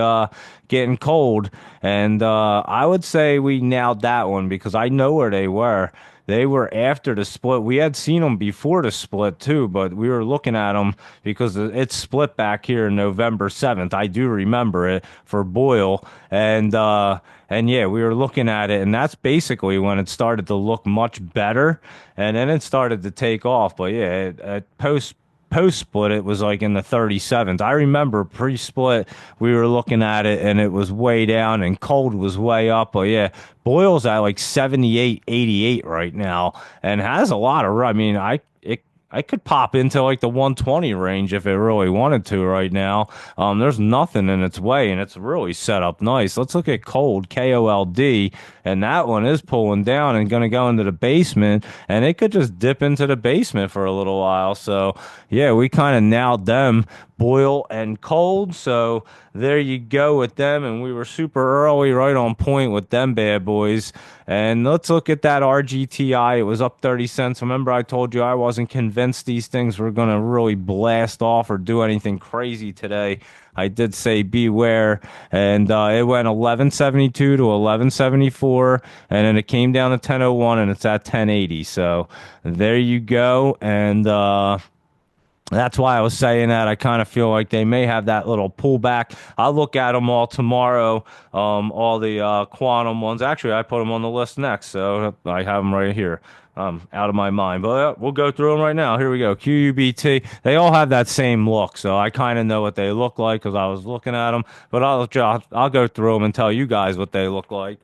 getting cold. And I would say we nailed that one because I know where they were. They were after the split. We had seen them before the split too, but we were looking at them because it's split back here November 7th. I do remember it for Boyle. And yeah, we were looking at it, and that's basically when it started to look much better, and then it started to take off. But yeah, post split it was like in the 37s. I remember pre split we were looking at it and it was way down and Cold was way up. But yeah, Boyle's at like 78, 88 right now and has a lot of I mean, I could pop into like the 120 range if it really wanted to right now. There's nothing in its way, and it's really set up nice. Let's look at Cold, KOLD, and that one is pulling down and going to go into the basement, and it could just dip into the basement for a little while. So, yeah, we kind of nailed them, Boyle and Cold. So there you go with them, and we were super early, right on point with them bad boys. And let's look at that RGTI. It was up 30 cents. Remember, I told you I wasn't convinced these things were going to really blast off or do anything crazy today. I did say beware, and it went 1172 to 1174, and then it came down to 1001, and it's at 1080. So there you go, and that's why I was saying that. I kind of feel like they may have that little pullback. I'll look at them all tomorrow, all the quantum ones. Actually, I put them on the list next, so I have them right here. Out of my mind, but we'll go through them right now. Here we go. QUBT. They all have that same look, so I kind of know what they look like because I was looking at them. But I'll go through them and tell you guys what they look like.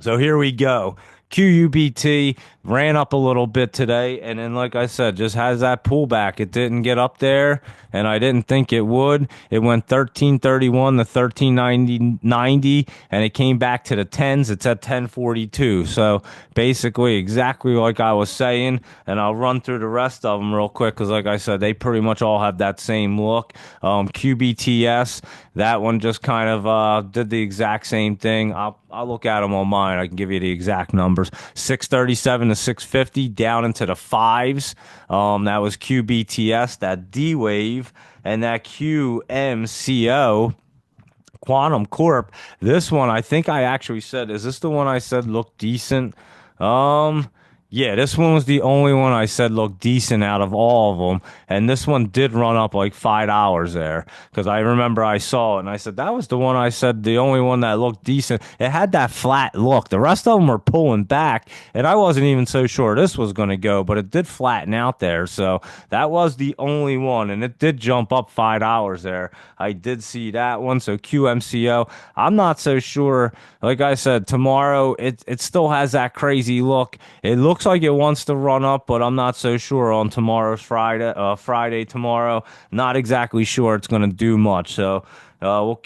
So here we go. QUBT ran up a little bit today, and then, like I said, just has that pullback. It didn't get up there, and I didn't think it would. It went 1331 to 1390, and it came back to the tens. It's at 1042. So basically, exactly like I was saying, and I'll run through the rest of them real quick because, like I said, they pretty much all have that same look. QBTS, that one just kind of did the exact same thing. I'll look at them on mine. I can give you the exact numbers. 637 to 650 down into the fives. That was QBTS, that D wave, and that QMCO. Quantum Corp. This one, I think I actually said, is this the one I said looked decent? Um, yeah, this one was the only one I said looked decent out of all of them. And this one did run up like $5 there because I remember I saw it and I said, that was the one I said, the only one that looked decent. It had that flat look. The rest of them were pulling back, and I wasn't even so sure this was going to go, but it did flatten out there. So that was the only one, and it did jump up $5 there. I did see that one. So QMCO, I'm not so sure. Like I said, tomorrow it still has that crazy look. It looks like it wants to run up, but I'm not so sure on tomorrow's Friday tomorrow. Not exactly sure it's going to do much. So I'll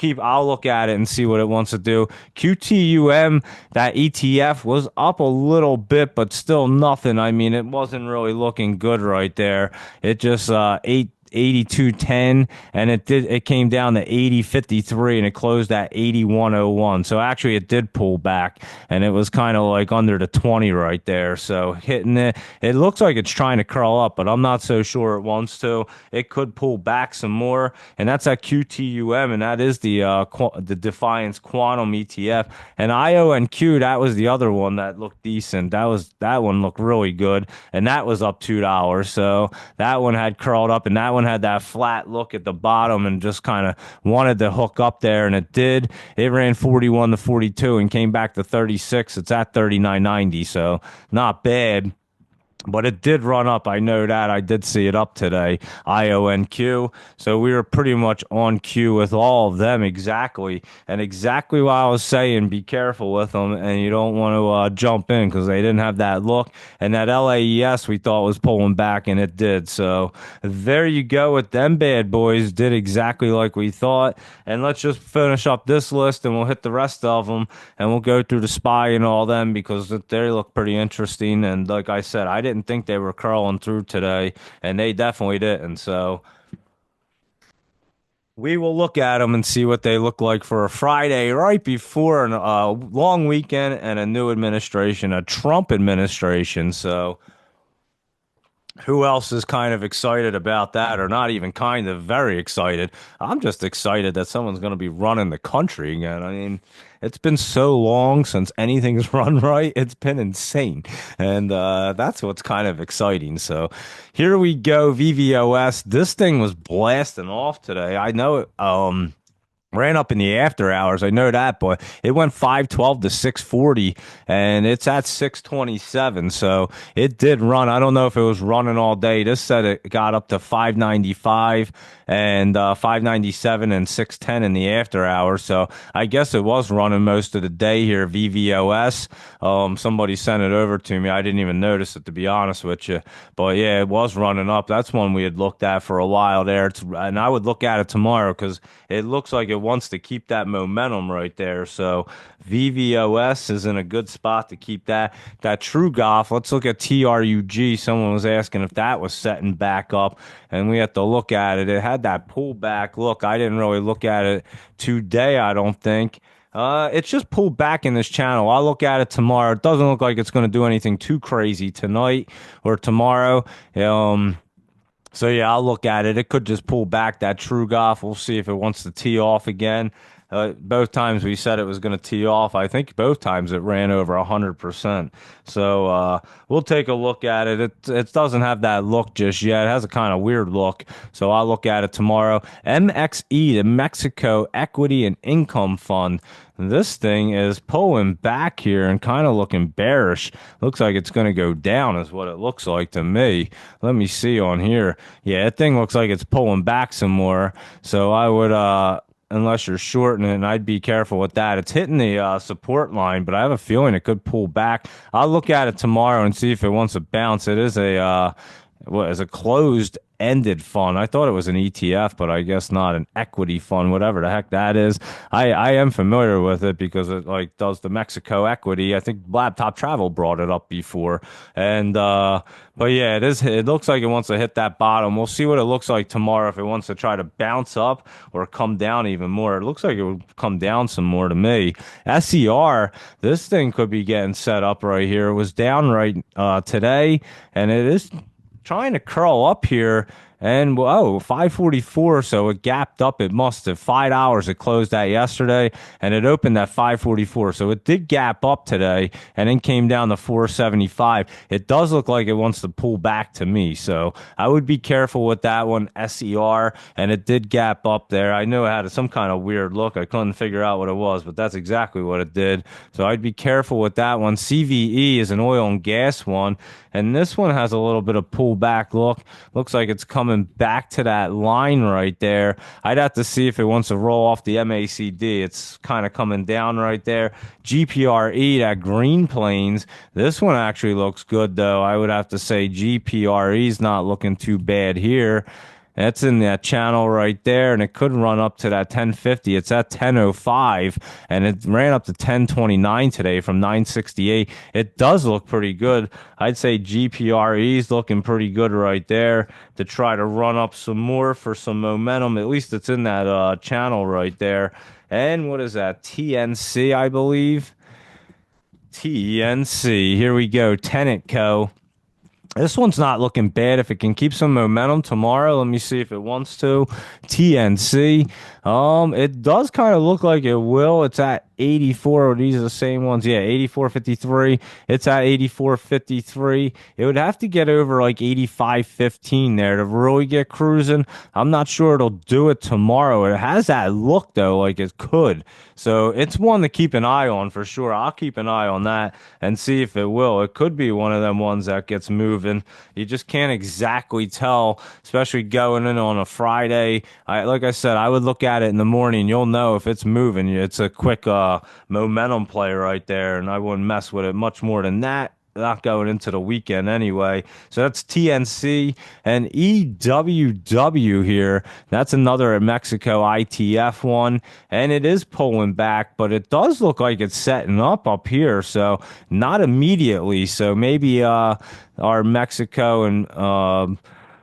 look at it and see what it wants to do. QTUM, that ETF was up a little bit, but still nothing. I mean, it wasn't really looking good right there. It just ate 82.10, and it came down to 80.53, and it closed at 81.01. So actually it did pull back, and it was kind of like under the 20 right there. So hitting it looks like it's trying to curl up, but I'm not so sure it wants to. It could pull back some more, and that's at QTUM, and that is the Defiance Quantum ETF. And IONQ, that was the other one that looked decent. That one looked really good, and that was up $2. So that one had curled up, and that one had that flat look at the bottom and just kind of wanted to hook up there, and it did. It ran 41 to 42 and came back to 36. It's at 39.90, so not bad. But it did run up. I know that. I did see it up today. IONQ. So we were pretty much on cue with all of them exactly. And exactly what I was saying, be careful with them. And you don't want to jump in because they didn't have that look. And that LAES we thought was pulling back, and it did. So there you go with them bad boys. Did exactly like we thought. And let's just finish up this list and we'll hit the rest of them. And we'll go through the SPY and all them because they look pretty interesting. And like I said, I didn't think they were curling through today, and they definitely didn't. So we will look at them and see what they look like for a Friday right before a long weekend and a new administration, a Trump administration. So who else is kind of excited about that, or not even kind of very excited? I'm just excited that someone's going to be running the country again. I mean, it's been so long since anything's run right. It's been insane. And that's what's kind of exciting. So here we go, VVOS. This thing was blasting off today. I know it. Ran up in the after hours. I know that, but it went 512 to 640, and it's at 627. So it did run. I don't know if it was running all day. This said it got up to 595 and 597 and 610 in the after hours. So I guess it was running most of the day here, VVOS. Somebody sent it over to me. I didn't even notice it, to be honest with you. But yeah, it was running up. That's one we had looked at for a while there. And I would look at it tomorrow because it looks like it wants to keep that momentum right there. So VVOS is in a good spot to keep that. That True Golf, let's look at TRUG. Someone was asking if that was setting back up, and we have to look at it. It had that pullback look. I didn't really look at it today, I don't think. It's just pulled back in this channel. I'll look at it tomorrow. It doesn't look like it's going to do anything too crazy tonight or tomorrow. So yeah, I'll look at it. It could just pull back that True Golf. We'll see if it wants to tee off again. Both times we said it was going to tee off. I think both times it ran over 100%. So we'll take a look at it. It doesn't have that look just yet. It has a kind of weird look. So I'll look at it tomorrow. MXE, the Mexico Equity and Income Fund. This thing is pulling back here and kind of looking bearish. Looks like it's going to go down is what it looks like to me. Let me see on here. Yeah, that thing looks like it's pulling back some more. So I would unless you're shorting it, and I'd be careful with that. It's hitting the support line, but I have a feeling it could pull back. I'll look at it tomorrow and see if it wants to bounce. It is a what is a closed ended fund. I thought it was an ETF, but I guess not, an equity fund, whatever the heck that is. I am familiar with it because it like does the Mexico equity. I think Laptop Travel brought it up before. And but yeah, it looks like it wants to hit that bottom. We'll see what it looks like tomorrow if it wants to try to bounce up or come down even more. It looks like it would come down some more to me. SER, this thing could be getting set up right here. It was down right today, and it is trying to curl up here, and whoa, 544, so it gapped up. It must have $5. It closed at yesterday, and it opened at 544, so it did gap up today and then came down to 475. It does look like it wants to pull back to me, so I would be careful with that one. SER, and it did gap up there. I know it had some kind of weird look. I couldn't figure out what it was, but that's exactly what it did, so I'd be careful with that one. CVE is an oil and gas one, and this one has a little bit of pullback look. Looks like it's coming back to that line right there. I'd have to see if it wants to roll off the MACD. It's kind of coming down right there. GPRE, that Green Plains. This one actually looks good, though. I would have to say GPRE is not looking too bad here. That's in that channel right there, and it could run up to that 1050. It's at 1005, and it ran up to 1029 today from 968. It does look pretty good. I'd say GPRE is looking pretty good right there to try to run up some more for some momentum. At least it's in that channel right there. And what is that? TNC, I believe. TNC. Here we go. Tenant Co. This one's not looking bad. If it can keep some momentum tomorrow, let me see if it wants to. TNC. It does kind of look like it will. It's at 84. These are the same ones. Yeah, 84.53. It's at 84.53. It would have to get over like 85.15 there to really get cruising. I'm not sure it'll do it tomorrow. It has that look though, like it could. So it's one to keep an eye on for sure. I'll keep an eye on that and see if it will. It could be one of them ones that gets moving. You just can't exactly tell, especially going in on a Friday. Like I said, I would look at it in the morning. You'll know if it's moving. It's a quick momentum play right there, and I wouldn't mess with it much more than that. Not going into the weekend anyway. So that's TNC and EWW here. That's another Mexico ITF one, and it is pulling back, but it does look like it's setting up here. So not immediately. So maybe our Mexico and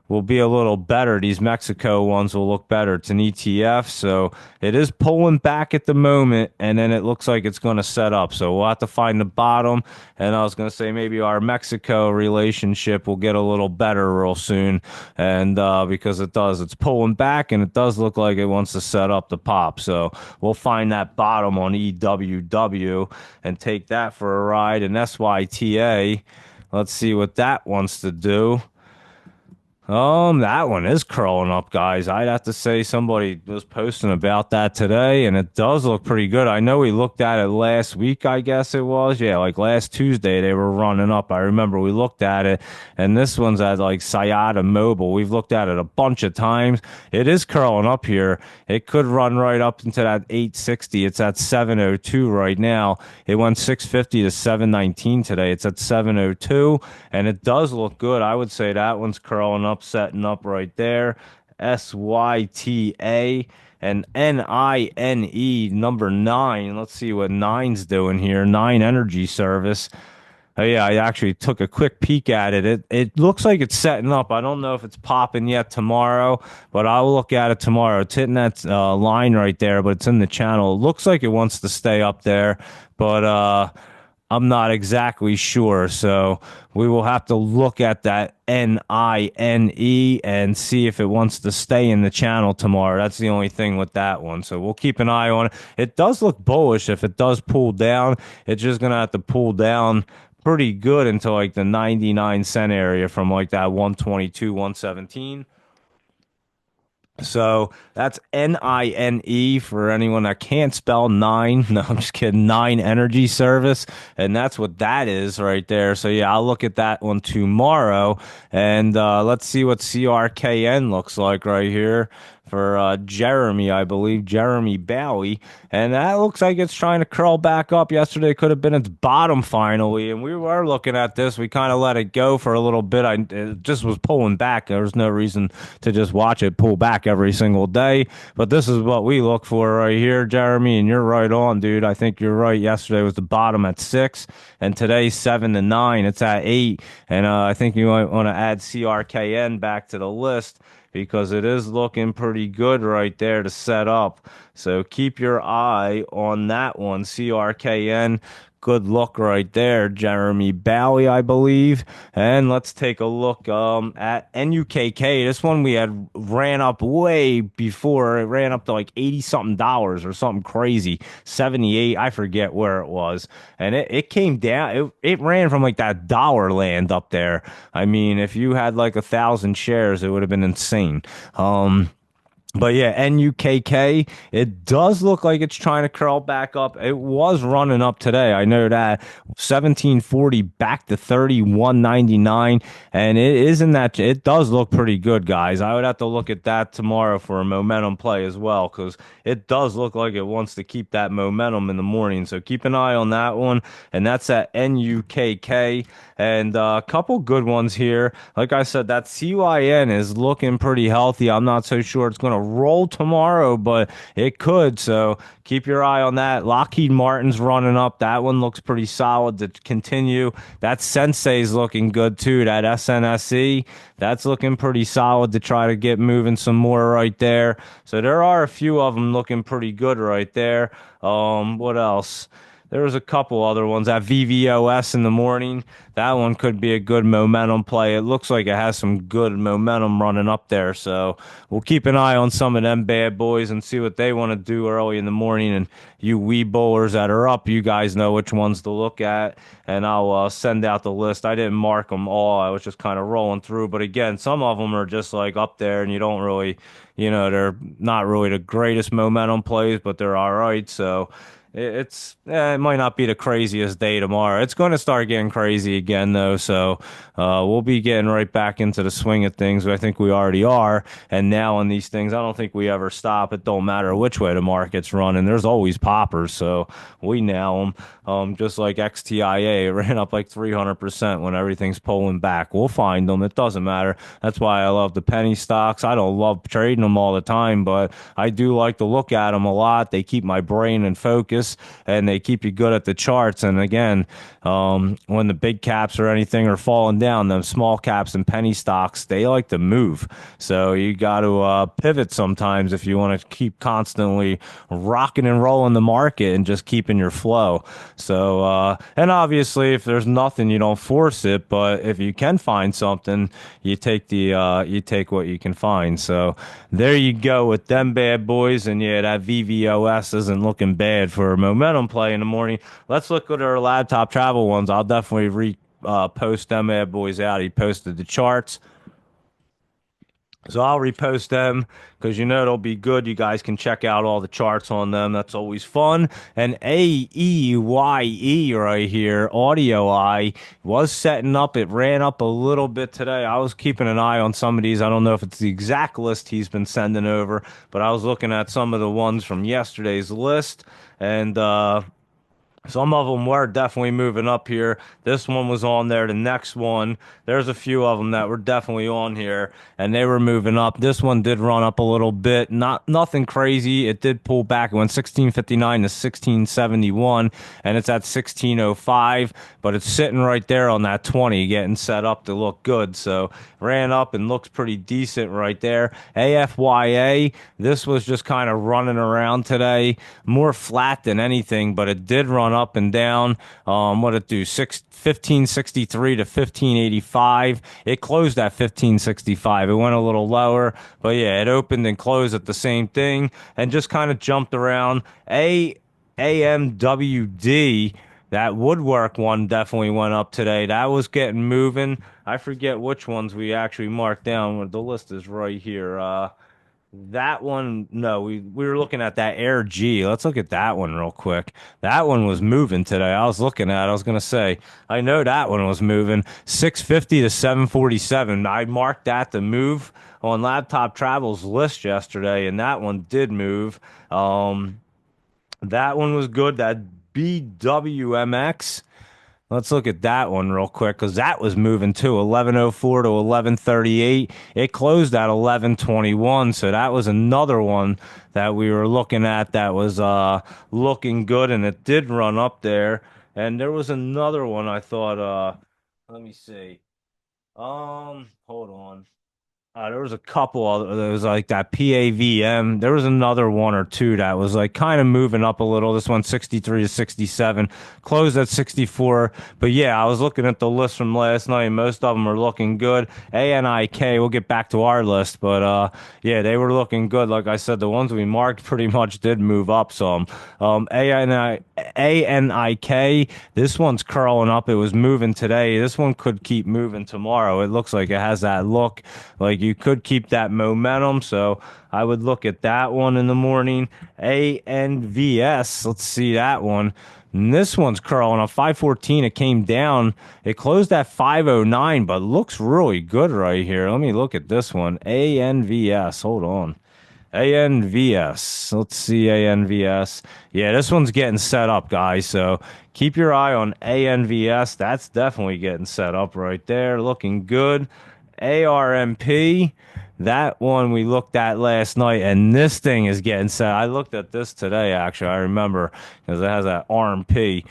will be a little better. These Mexico ones will look better. It's an ETF, so it is pulling back at the moment, and then it looks like it's going to set up. So we'll have to find the bottom, and I was going to say maybe our Mexico relationship will get a little better real soon, and because it's pulling back, and it does look like it wants to set up the pop. So we'll find that bottom on EWW and take that for a ride. And SYTA, let's see what that wants to do. That one is curling up, guys. I'd have to say somebody was posting about that today, and it does look pretty good. I know we looked at it last week, I guess it was. Yeah, like last Tuesday, they were running up. I remember we looked at it, and this one's at like Sayada Mobile. We've looked at it a bunch of times. It is curling up here. It could run right up into that 860. It's at 702 right now. It went 650 to 719 today. It's at 702, and it does look good. I would say that one's curling up, setting up right there. SYTA and NINE number 9. Let's see what nine's doing here. Nine Energy Service. Oh yeah, I actually took a quick peek at it. It looks like it's setting up. I don't know if it's popping yet tomorrow, but I'll look at it tomorrow. It's hitting that line right there, but it's in the channel. It looks like it wants to stay up there, but I'm not exactly sure, so we will have to look at that NINE and see if it wants to stay in the channel tomorrow. That's the only thing with that one, so we'll keep an eye on it. It does look bullish. If it does pull down, it's just going to have to pull down pretty good into like the 99 cent area from like that 122, 117. So that's NINE for anyone that can't spell nine. No, I'm just kidding. Nine Energy Service. And that's what that is right there. So yeah, I'll look at that one tomorrow. And let's see what CRKN looks like right here for Jeremy, I believe, Jeremy Bowie. And that looks like it's trying to curl back up. Yesterday could have been its bottom finally. And we were looking at this. We kind of let it go for a little bit. It just was pulling back. There was no reason to just watch it pull back every single day. But this is what we look for right here, Jeremy. And you're right on, dude. I think you're right. Yesterday was the bottom at 6, and today's 7 to 9. It's at 8. And I think you might want to add CRKN back to the list because it is looking pretty good right there to set up. So keep your eye on that one. CRKN. Good look right there, Jeremy Bowie, I believe. And let's take a look at NUKK. This one we had ran up way before. It ran up to like 80 something dollars or something crazy. 78, I forget where it was. And it came down. It ran from like that dollar land up there. I mean, if you had like 1,000 shares, it would have been insane. But yeah, NUKK, it does look like it's trying to curl back up. It was running up today. I know that 1740 back to 31.99, and it isn't that it does look pretty good, guys. I would have to look at that tomorrow for a momentum play as well because it does look like it wants to keep that momentum in the morning. So keep an eye on that one, and that's at NUKK. And a couple good ones here. Like I said, that CYN is looking pretty healthy. I'm not so sure it's going to roll tomorrow, but it could. So keep your eye on that. Lockheed Martin's running up. That one looks pretty solid to continue. That Sensei's looking good too. That SNSE, that's looking pretty solid to try to get moving some more right there. So there are a few of them looking pretty good right there. What else? There was a couple other ones. That VVOS in the morning, that one could be a good momentum play. It looks like it has some good momentum running up there. So we'll keep an eye on some of them bad boys and see what they want to do early in the morning. And you wee bowlers that are up, you guys know which ones to look at. And I'll send out the list. I didn't mark them all. I was just kind of rolling through. But again, some of them are just like up there and you don't really, they're not really the greatest momentum plays, but they're all right. So it might not be the craziest day tomorrow. It's going to start getting crazy again though, so we'll be getting right back into the swing of things. I think we already are, and now on these things, I don't think we ever stop. It don't matter which way the market's running. There's always poppers, so we nail them. Just like XTIA, it ran up like 300% when everything's pulling back. We'll find them. It doesn't matter. That's why I love the penny stocks. I don't love trading them all the time, but I do like to look at them a lot. They keep my brain in focus and they keep you good at the charts. And again, when the big caps or anything are falling down, them small caps and penny stocks, they like to move. So you got to pivot sometimes if you want to keep constantly rocking and rolling the market and just keeping your flow. So, and obviously, if there's nothing, you don't force it. But if you can find something, you take what you can find. So there you go with them bad boys. And yeah, that VVOS isn't looking bad for a momentum play in the morning. Let's look at our laptop travel ones. I'll definitely post them bad boys out. He posted the charts. So I'll repost them because they'll be good. You guys can check out all the charts on them. That's always fun. And AEYE right here, Audio Eye, was setting up. It ran up a little bit today. I was keeping an eye on some of these. I don't know if it's the exact list he's been sending over, but I was looking at some of the ones from yesterday's list. And some of them were definitely moving up here. This one was on there. The next one, there's a few of them that were definitely on here, and they were moving up. This one did run up a little bit, nothing crazy. It did pull back. It went 1659 to 1671, and it's at 1605, but it's sitting right there on that 20, getting set up to look good. So ran up and looks pretty decent right there. AFYA, this was just kind of running around today, more flat than anything, but it did run up and down. What did it do? 1563 to 1585. It closed at 1565. It went a little lower, but yeah, it opened and closed at the same thing and just kind of jumped around. AMWD, that woodwork one definitely went up today. That was getting moving. I forget which ones we actually marked down. The list is right here. That one, no, we were looking at that Air G. Let's look at that one real quick. That one was moving today. I was looking at. I was gonna say, I know that one was moving 650 to 747. I marked that to move on Laptop Travel's list yesterday, and that one did move. Um, that one was good. That BWMX. Let's look at that one real quick because that was moving too. 1104 to 1138. It closed at 1121. So that was another one that we were looking at that was looking good, and it did run up there. And there was another one I thought let me see. Hold on. There was a couple other, there was like that PAVM. There was another one or two that was like kind of moving up a little. This one 63 to 67, closed at 64. But yeah, I was looking at the list from last night, and most of them are looking good. ANIK, we'll get back to our list, but yeah, they were looking good. Like I said, the ones we marked pretty much did move up some. ANIK, this one's curling up. It was moving today. This one could keep moving tomorrow. It looks like it has that look. Like you could keep that momentum. So I would look at that one in the morning. ANVS, let's see that one. And this one's curling up 514. It came down. It closed at 509, but looks really good right here. Let me look at this one. ANVS. Hold on. ANVS. Let's see ANVS. Yeah, this one's getting set up, guys. So keep your eye on ANVS. That's definitely getting set up right there. Looking good. ARMP. That one we looked at last night, and this thing is getting set. I looked at this today, actually. I remember because it has that RMP.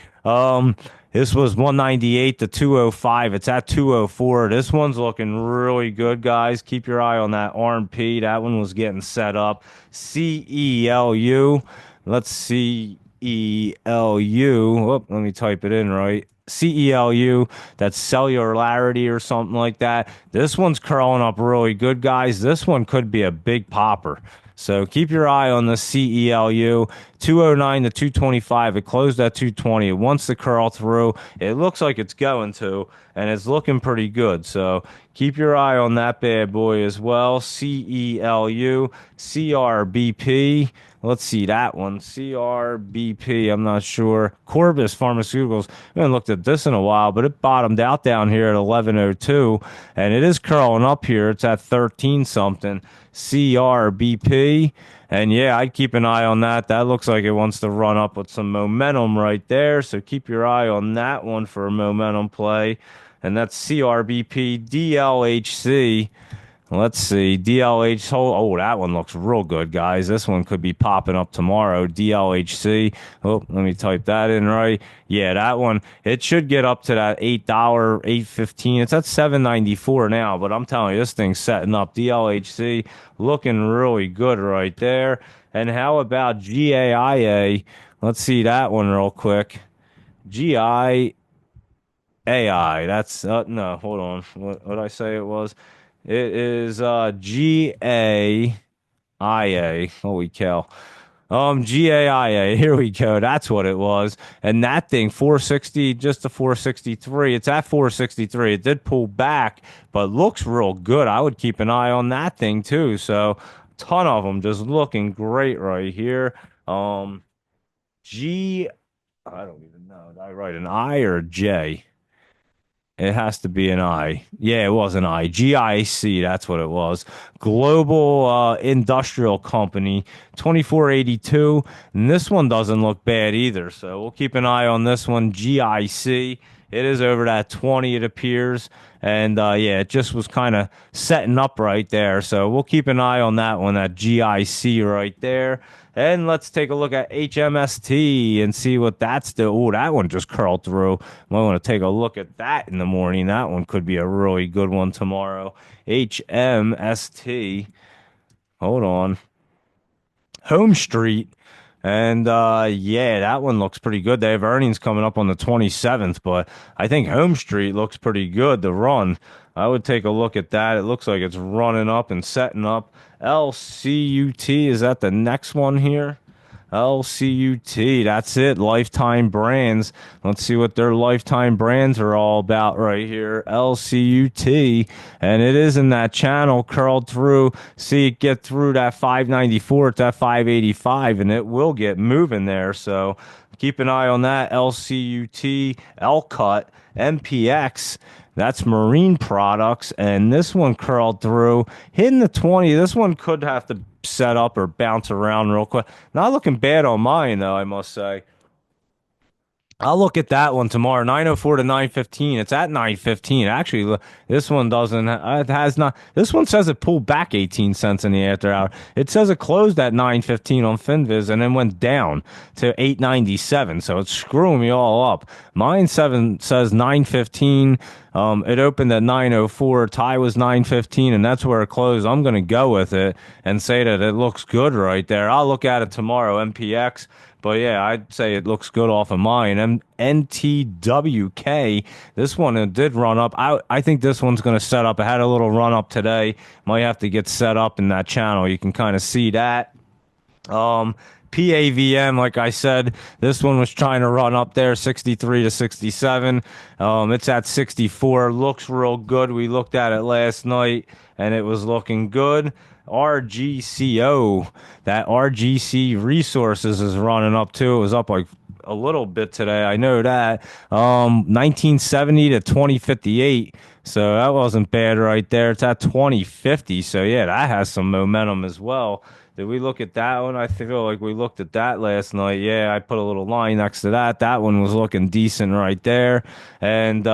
This was 198 to 205. It's at 204. This one's looking really good, guys. Keep your eye on that RMP. That one was getting set up. CELU. Let's see. ELU. Oh, let me type it in right. CELU, that's cellularity or something like that. This one's curling up really good, guys. This one could be a big popper. So keep your eye on the CELU. 209 to 225. It closed at 220. It wants to curl through. It looks like it's going to, and it's looking pretty good. So keep your eye on that bad boy as well. CELU, CRBP. Let's see that one. CRBP. I'm not sure. Corbis Pharmaceuticals. I haven't looked at this in a while, but it bottomed out down here at 1102, and it is curling up here. It's at 13 something. CRBP. And yeah, I'd keep an eye on that. That looks like it wants to run up with some momentum right there. So keep your eye on that one for a momentum play. And that's CRBP, DLHC. Let's see. DLH. Oh, that one looks real good, guys. This one could be popping up tomorrow. DLHC. Oh, let me type that in right. Yeah, that one. It should get up to that $8, 8.15. It's at 7.94 now, but I'm telling you, this thing's setting up. DLHC looking really good right there. And how about GAIA? Let's see that one real quick. GI. AI. That's no, hold on. What did I say it was? It is GAIA. Holy cow. GAIA. Here we go. That's what it was. And that thing 460 just to 463. It's at 463. It did pull back, but looks real good. I would keep an eye on that thing too. So ton of them just looking great right here. G I don't even know. Did I write an I or a J? It has to be an I. Yeah, it was an I. GIC, that's what it was. Global Industrial Company, 2482. And this one doesn't look bad either. So we'll keep an eye on this one. GIC. It is over that 20, it appears. And yeah, it just was kind of setting up right there. So we'll keep an eye on that one, that GIC right there. And let's take a look at HMST and see what that's doing. Oh, that one just curled through. Might want to take a look at that in the morning. That one could be a really good one tomorrow. HMST. Hold on. Home Street. And yeah, that one looks pretty good. They have earnings coming up on the 27th, but I think Home Street looks pretty good to run. I would take a look at that. It looks like it's running up and setting up. LCUT, is that the next one here? LCUT. That's it. Lifetime Brands. Let's see what their lifetime brands are all about right here. LCUT. And it is in that channel curled through. See it get through that 594 to that 585, and it will get moving there. So keep an eye on that. LCUT, LCUT, MPX. That's marine products. And this one curled through, hitting the 20. This one could have to set up or bounce around real quick. Not looking bad on mine, though, I must say. I'll look at that one tomorrow, 904 to 915. It's at 915. Actually, this one doesn't, it has not, this one says it pulled back 18 cents in the after hour. It says it closed at 915 on FinViz and then went down to 897. So it's screwing me all up. Mine says 915. It opened at 904. Tie was 915, and that's where it closed. I'm going to go with it and say that it looks good right there. I'll look at it tomorrow, MPX. But yeah, I'd say it looks good off of mine. NTWK, this one it did run up. I think this one's going to set up. It had a little run up today. Might have to get set up in that channel. You can kind of see that. PAVM, like I said, this one was trying to run up there, 63 to 67. It's at 64. Looks real good. We looked at it last night, and it was looking good. RGCO, that RGC Resources is running up too. It was up like a little bit today. I know that. 1970 to 2058. So that wasn't bad right there. It's at 2050. So yeah, that has some momentum as well. Did we look at that one? I feel like we looked at that last night. Yeah, I put a little line next to that. That one was looking decent right there. And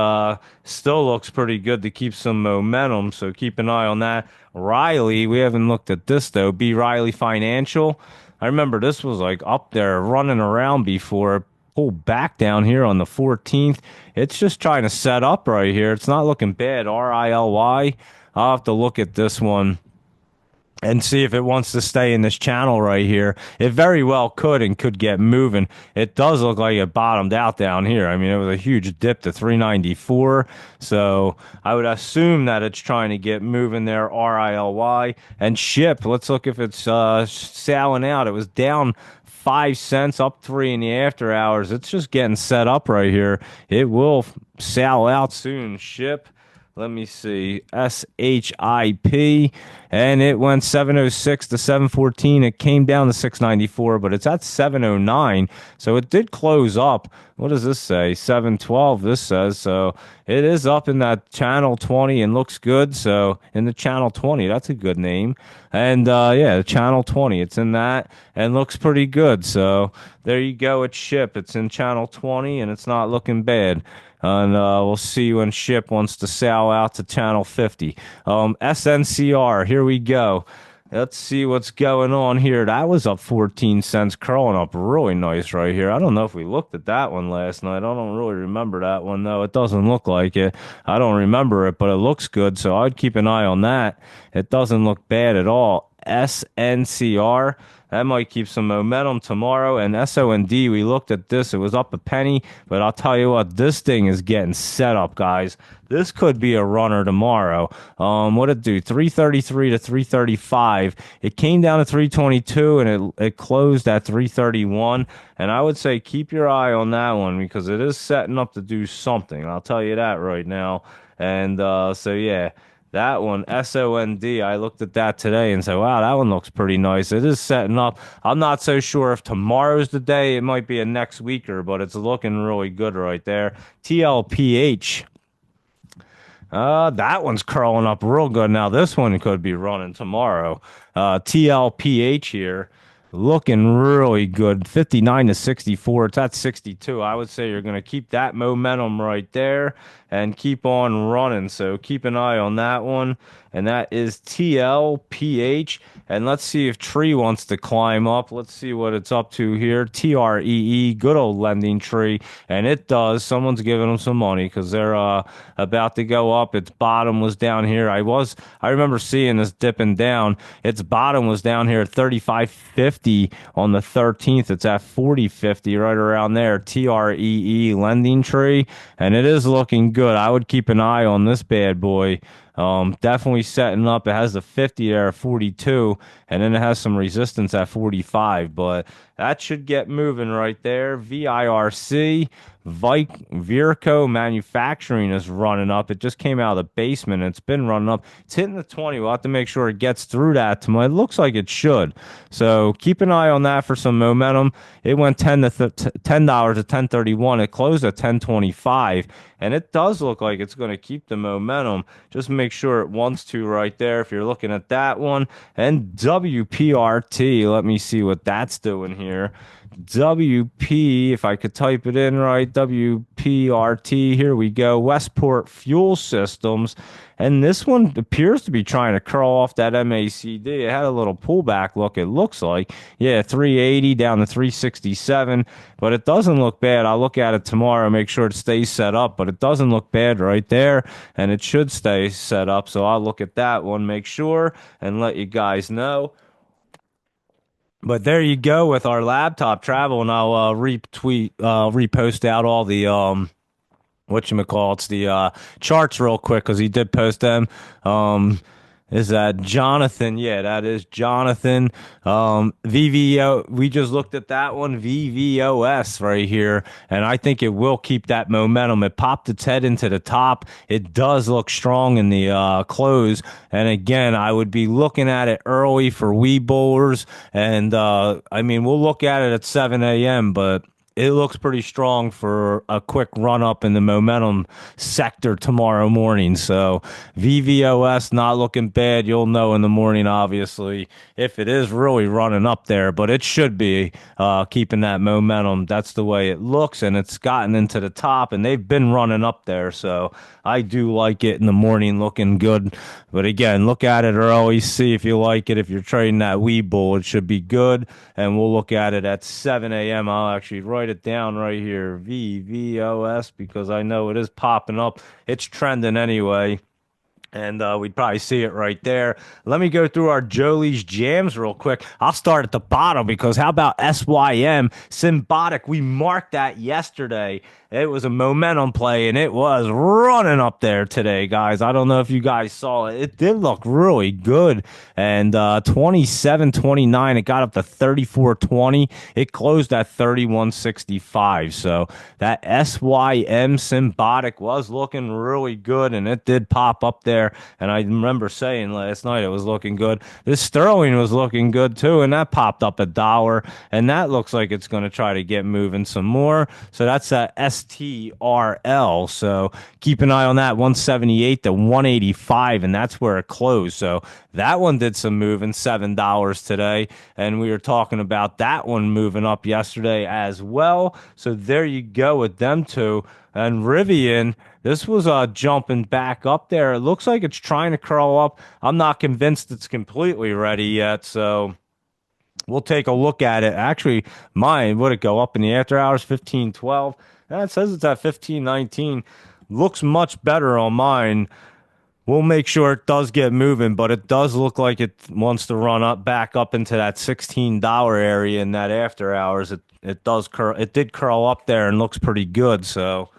still looks pretty good to keep some momentum. So keep an eye on that. Riley, we haven't looked at this though. B. Riley Financial. I remember this was like up there running around before. Pulled back down here on the 14th. It's just trying to set up right here. It's not looking bad. RILY. I'll have to look at this one and see if it wants to stay in this channel right here. It very well could and could get moving. It does look like it bottomed out down here. I mean, it was a huge dip to 394. So I would assume that it's trying to get moving there, RILY. And SHIP, let's look if it's selling out. It was down 5 cents, up 3 in the after hours. It's just getting set up right here. It will sell out soon. SHIP. Let me see. SHIP. And it went 706 to 714. It came down to 694, but it's at 709. So it did close up. What does this say? 712, this says. So it is up in that channel 20 and looks good. So in the channel 20, that's a good name. And yeah, the channel 20, it's in that and looks pretty good. So there you go. It's SHIP. It's in channel 20 and it's not looking bad. And we'll see when SHIP wants to sell out to channel 50. SNCR, here we go. Let's see what's going on here. That was up 14 cents, curling up really nice right here. I don't know if we looked at that one last night. I don't really remember that one, though. It doesn't look like it. I don't remember it, but it looks good, so I'd keep an eye on that. It doesn't look bad at all. SNCR. That might keep some momentum tomorrow. And SOND, we looked at this. It was up a penny. But I'll tell you what, this thing is getting set up, guys. This could be a runner tomorrow. What did it do? 333 to 335. It came down to 322 and it closed at 331. And I would say keep your eye on that one because it is setting up to do something. I'll tell you that right now. And so, yeah. That one, SOND, I looked at that today and said, wow, that one looks pretty nice. It is setting up. I'm not so sure if tomorrow's the day. It might be a next weeker, but it's looking really good right there. TLPH. That one's curling up real good. Now, this one could be running tomorrow. TLPH here. Looking really good. 59 to 64. It's at 62. I would say you're going to keep that momentum right there and keep on running. So keep an eye on that one. And that is TLPH. And let's see if Tree wants to climb up. Let's see what it's up to here. TREE. Good old lending Tree. And it does. Someone's giving them some money because they're about to go up. Its bottom was down here. I remember seeing this dipping down. Its bottom was down here at 35.50. 50 on the 13th. It's at 40.50 right around there. TREE lending tree, and it is looking good. I would keep an eye on this bad boy. Definitely setting up. It has the 50 there at 42, and then it has some resistance at 45, but that should get moving right there. VIRC, Virco Manufacturing is running up. It just came out of the basement. And it's been running up. It's hitting the 20. We'll have to make sure it gets through that tomorrow. It looks like it should. So keep an eye on that for some momentum. It went $10 to 10.31. It closed at 10.25. And it does look like it's going to keep the momentum. Just make sure it wants to right there if you're looking at that one. And WPRT, let me see what that's doing here. WP, if I could type it in right, WPRT, here we go, Westport Fuel Systems. And this one appears to be trying to curl off that MACD. It had a little pullback look, it looks like. Yeah, 380 down to 367, but it doesn't look bad. I'll look at it tomorrow, make sure it stays set up, but it doesn't look bad right there, and it should stay set up. So I'll look at that one, make sure, and let you guys know. But there you go with our laptop travel, and I'll repost out all the whatchamacallits, the charts real quick because he did post them. Is that Jonathan? Yeah, that is Jonathan. VVO, we just looked at that one, VVOS right here, and I think it will keep that momentum. It popped its head into the top. It does look strong in the close, and again, I would be looking at it early for Weeblers, and I mean, we'll look at it at 7 a.m., but it looks pretty strong for a quick run up in the momentum sector tomorrow morning. So VVOS not looking bad. You'll know in the morning, obviously, if it is really running up there, but it should be keeping that momentum. That's the way it looks, and it's gotten into the top, and they've been running up there. So I do like it in the morning, looking good. But again, look at it early, see if you like it. If you're trading that Weeble, it should be good. And we'll look at it at 7 a.m. I'll actually write it down right here, VVOS, because I know it is popping up. It's trending anyway. And we'd probably see it right there. Let me go through our Jolie's Jams real quick. I'll start at the bottom because how about SYM, Symbiotic? We marked that yesterday. It was a momentum play, and it was running up there today, guys. I don't know if you guys saw it. It did look really good. And 27.29, it got up to 34.20. It closed at 31.65. So that SYM Symbiotic was looking really good, and it did pop up there. And I remember saying last night it was looking good. This Sterling was looking good too, and that popped up $1. And that looks like it's going to try to get moving some more. So that's a STRL. So keep an eye on that, 178 to 185, and that's where it closed. So that one did some moving, $7 today. And we were talking about that one moving up yesterday as well. So there you go with them two. And Rivian, this was jumping back up there. It looks like it's trying to curl up. I'm not convinced it's completely ready yet, so we'll take a look at it. Actually, mine, would it go up in the after hours, 15.12? It says it's at 15.19. Looks much better on mine. We'll make sure it does get moving, but it does look like it wants to run up back up into that $16 area in that after hours. It does curl. It did curl up there and looks pretty good, so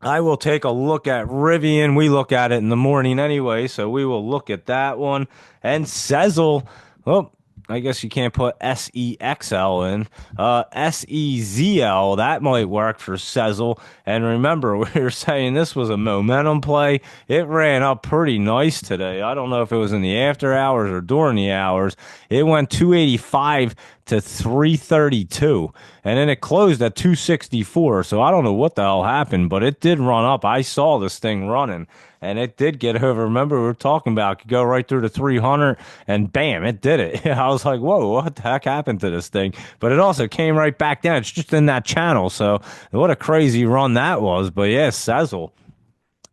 I will take a look at Rivian. We look at it in the morning anyway, so we will look at that one. And Sezzle, oh, I guess you can't put SEXL in. SEZL, that might work for Sezzle. And remember, we were saying this was a momentum play. It ran up pretty nice today. I don't know if it was in the after hours or during the hours. It went 285 to 332, and then it closed at 264. So I don't know what the hell happened, but it did run up. I saw this thing running, and it did get over. Remember, we were talking about it could go right through to 300, and bam, it did it. I was like, whoa, what the heck happened to this thing? But it also came right back down. It's just in that channel. So what a crazy run that was. But yeah, Sezzle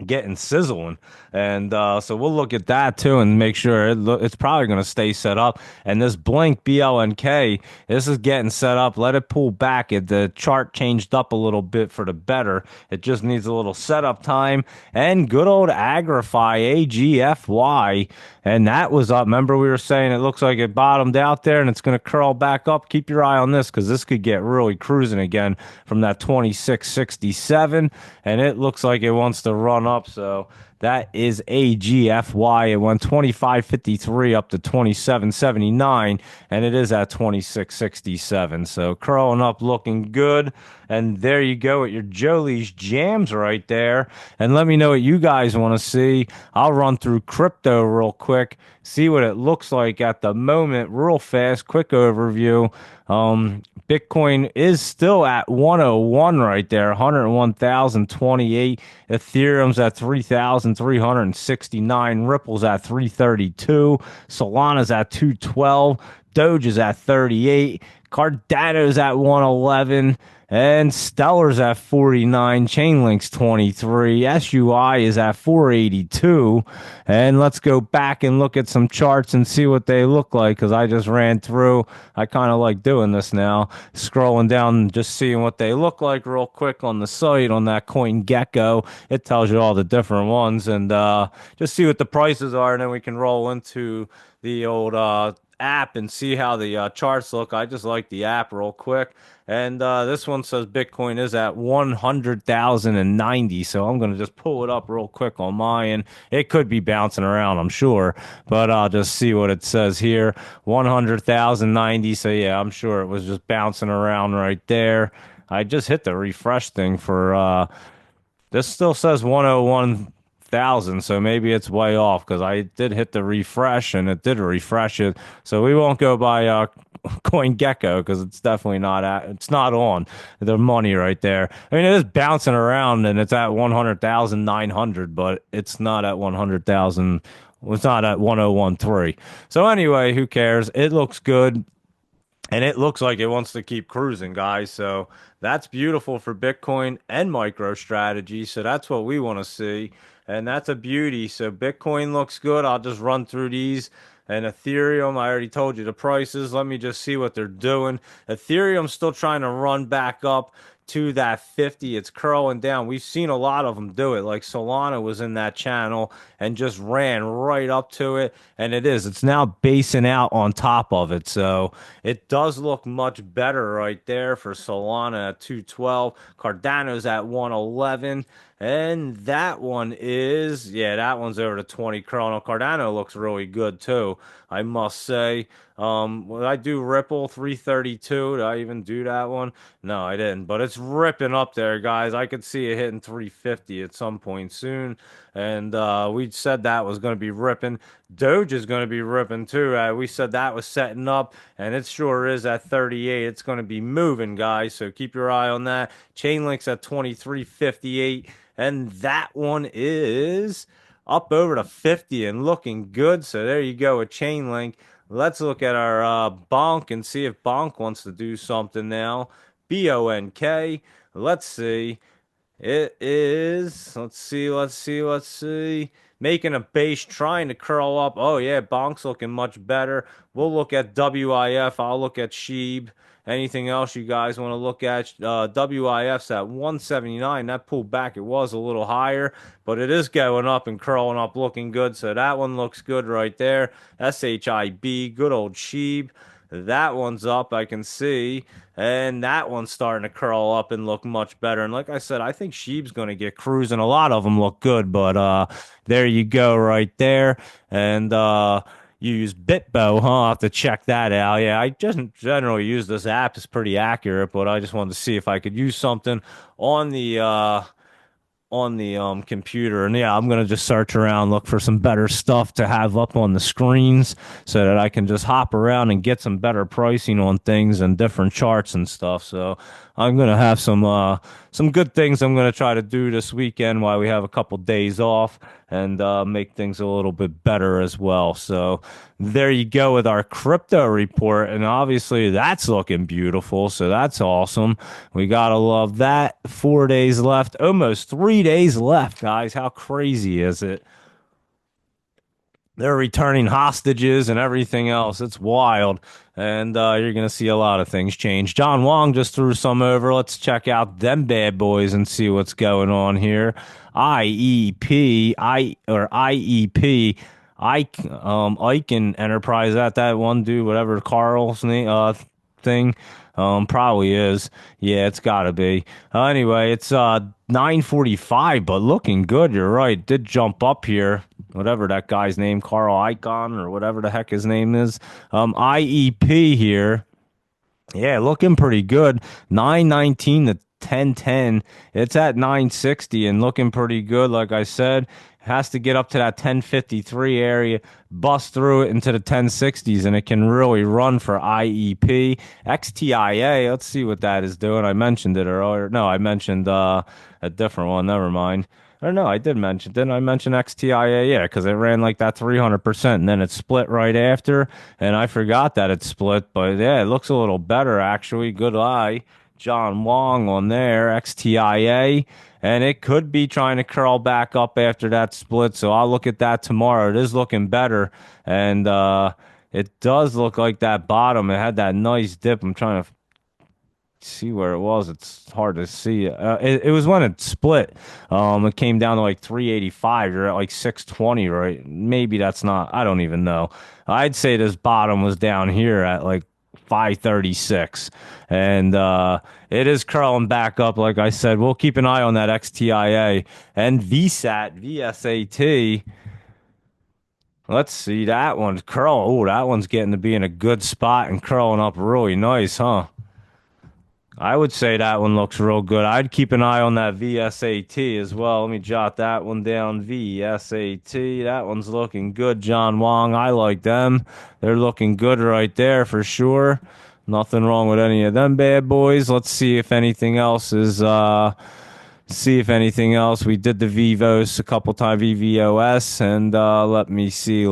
getting sizzling. And so we'll look at that too and make sure it's probably going to stay set up. And this blink BLNK, this is getting set up. Let it pull back. The chart changed up a little bit for the better. It just needs a little setup time. And good old Agrify, AGFY. And that was up. Remember, we were saying it looks like it bottomed out there and it's going to curl back up. Keep your eye on this because this could get really cruising again from that 2667. And it looks like it wants to run up. So that is AGFY. It went 25.53 up to 27.79, and it is at 26.67. So curling up, looking good. And there you go at your Jolie's Jams right there. And let me know what you guys want to see. I'll run through crypto real quick, see what it looks like at the moment, real fast, quick overview. Bitcoin is still at 101 right there, 101,028. Ethereum's at 3,369. Ripple's at 332. Solana's at 212. Doge is at 38. Cardano's at 111. And Stellar's at 49, Chainlink's 23, SUI is at 482. And let's go back and look at some charts and see what they look like because I just ran through. I kind of like doing this now, scrolling down and just seeing what they look like real quick on the site on that Coin Gecko. It tells you all the different ones and just see what the prices are, and then we can roll into the old app and see how the charts look. I just like the app real quick. And this one says Bitcoin is at 100,090. So I'm going to just pull it up real quick on mine. It could be bouncing around, I'm sure, but I'll just see what it says here. 100,090. So yeah, I'm sure it was just bouncing around right there. I just hit the refresh thing for this still says 101,000, so maybe it's way off because I did hit the refresh and it did refresh it. So we won't go by CoinGecko because it's definitely it's not on the money right there. I mean, it is bouncing around and it's at 100,900, but it's not at 100,000. It's not at 101.3. So anyway, who cares? It looks good. And it looks like it wants to keep cruising, guys. So that's beautiful for Bitcoin and MicroStrategy. So that's what we want to see. And that's a beauty. So Bitcoin looks good. I'll just run through these. And Ethereum, I already told you the prices. Let me just see what they're doing. Ethereum's still trying to run back up to that 50. It's curling down. We've seen a lot of them do it. Like Solana was in that channel and just ran right up to it. And it's now basing out on top of it. So it does look much better right there for Solana at 212. Cardano's at 111. And that one is, yeah, that one's over to 20 curl. Cardano looks really good too, I must say. Well, I do Ripple 332. Did I even do that one? No, I didn't. But it's ripping up there, guys. I could see it hitting 350 at some point soon. And we said that was going to be ripping. Doge is going to be ripping too. We said that was setting up, and it sure is at 38. It's going to be moving, guys. So keep your eye on that. Chainlink's at 23.58. And that one is up over to 50 and looking good. So there you go with Chainlink. Let's look at our Bonk and see if Bonk wants to do something now. BONK. Let's see. It is, let's see. Making a base, trying to curl up. Oh, yeah, Bonk's looking much better. We'll look at WIF. I'll look at Sheeb. Anything else you guys want to look at? WIF's at 179. That pulled back. It was a little higher, but it is going up and curling up, looking good. So that one looks good right there. SHIB, good old Sheeb. That one's up, I can see. And that one's starting to curl up and look much better. And like I said, I think Sheeb's going to get cruising. A lot of them look good, but there you go right there. And you use Bitbo, huh? I'll have to check that out. Yeah, I just generally use this app. It's pretty accurate, but I just wanted to see if I could use something on the computer. And yeah, I'm gonna just search around, look for some better stuff to have up on the screens so that I can just hop around and get some better pricing on things and different charts and stuff. So I'm gonna have some good things I'm gonna try to do this weekend while we have a couple days off and make things a little bit better as well. So there you go with our crypto report, and obviously that's looking beautiful. So that's awesome. We gotta love that. 4 days left, almost 3 3 days left, guys. How crazy is it? They're returning hostages and everything else. It's wild. And you're going to see a lot of things change. John Wong just threw some over. Let's check out them bad boys and see what's going on here. IEP, Icon Enterprise, that one dude, whatever Carl's name, thing. Probably is. Yeah, it's gotta be. Anyway, it's 9:45, but looking good. You're right. Did jump up here. Whatever that guy's name, Carl Icon or whatever the heck his name is. IEP here. Yeah, looking pretty good. 919 to 1010. It's at 960 and looking pretty good. Like I said, has to get up to that 1053 area, bust through it into the 1060s, and it can really run for IEP. XTIA, let's see what that is doing. I mentioned it earlier. No, I mentioned a different one. Never mind. Or no, I did mention, didn't I mention XTIA? Yeah, because it ran like that 300%, and then it split right after, and I forgot that it split, but yeah, it looks a little better, actually. Good eye. John Wong on there, XTIA, and it could be trying to curl back up after that split, so I'll look at that tomorrow. It is looking better, and it does look like that bottom. It had that nice dip. I'm trying to see where it was. It's hard to see. It was when it split. It came down to like 385. You're at like 620, right? Maybe that's not. I don't even know. I'd say this bottom was down here at like 536, and it is curling back up. Like I said, we'll keep an eye on that XTIA and VSAT. Let's see that one's curl. Oh, that one's getting to be in a good spot and curling up really nice, huh? I would say that one looks real good. I'd keep an eye on that VSAT as well. Let me jot that one down. VSAT. That one's looking good. John Wong. I like them. They're looking good right there for sure. Nothing wrong with any of them bad boys. Let's see if anything else is see if anything else. We did the Vivos a couple times, VVOS, and let me see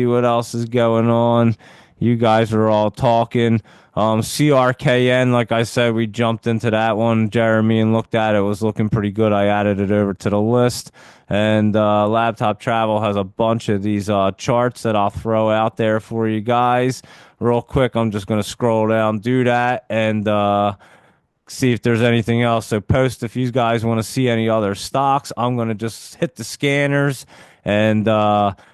what else is going on. You guys are all talking. CRKN, like I said, we jumped into that one, Jeremy, and looked at it. It was looking pretty good. I added it over to the list. And Laptop Travel has a bunch of these charts that I'll throw out there for you guys. Real quick, I'm just going to scroll down, do that, and see if there's anything else. So post if you guys want to see any other stocks. I'm going to just hit the scanners and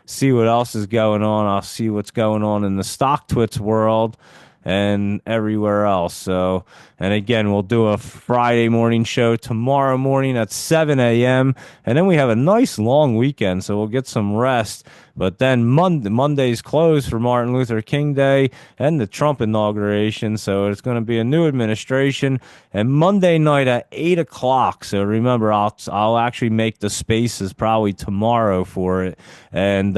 see what else is going on. I'll see what's going on in the stock twits world and everywhere else. So, and again, we'll do a Friday morning show tomorrow morning at 7 a.m. And then we have a nice long weekend, so we'll get some rest. But then Monday's closed for Martin Luther King Day and the Trump inauguration. So it's going to be a new administration. And Monday night at 8 o'clock. So remember, I'll actually make the spaces probably tomorrow for it. And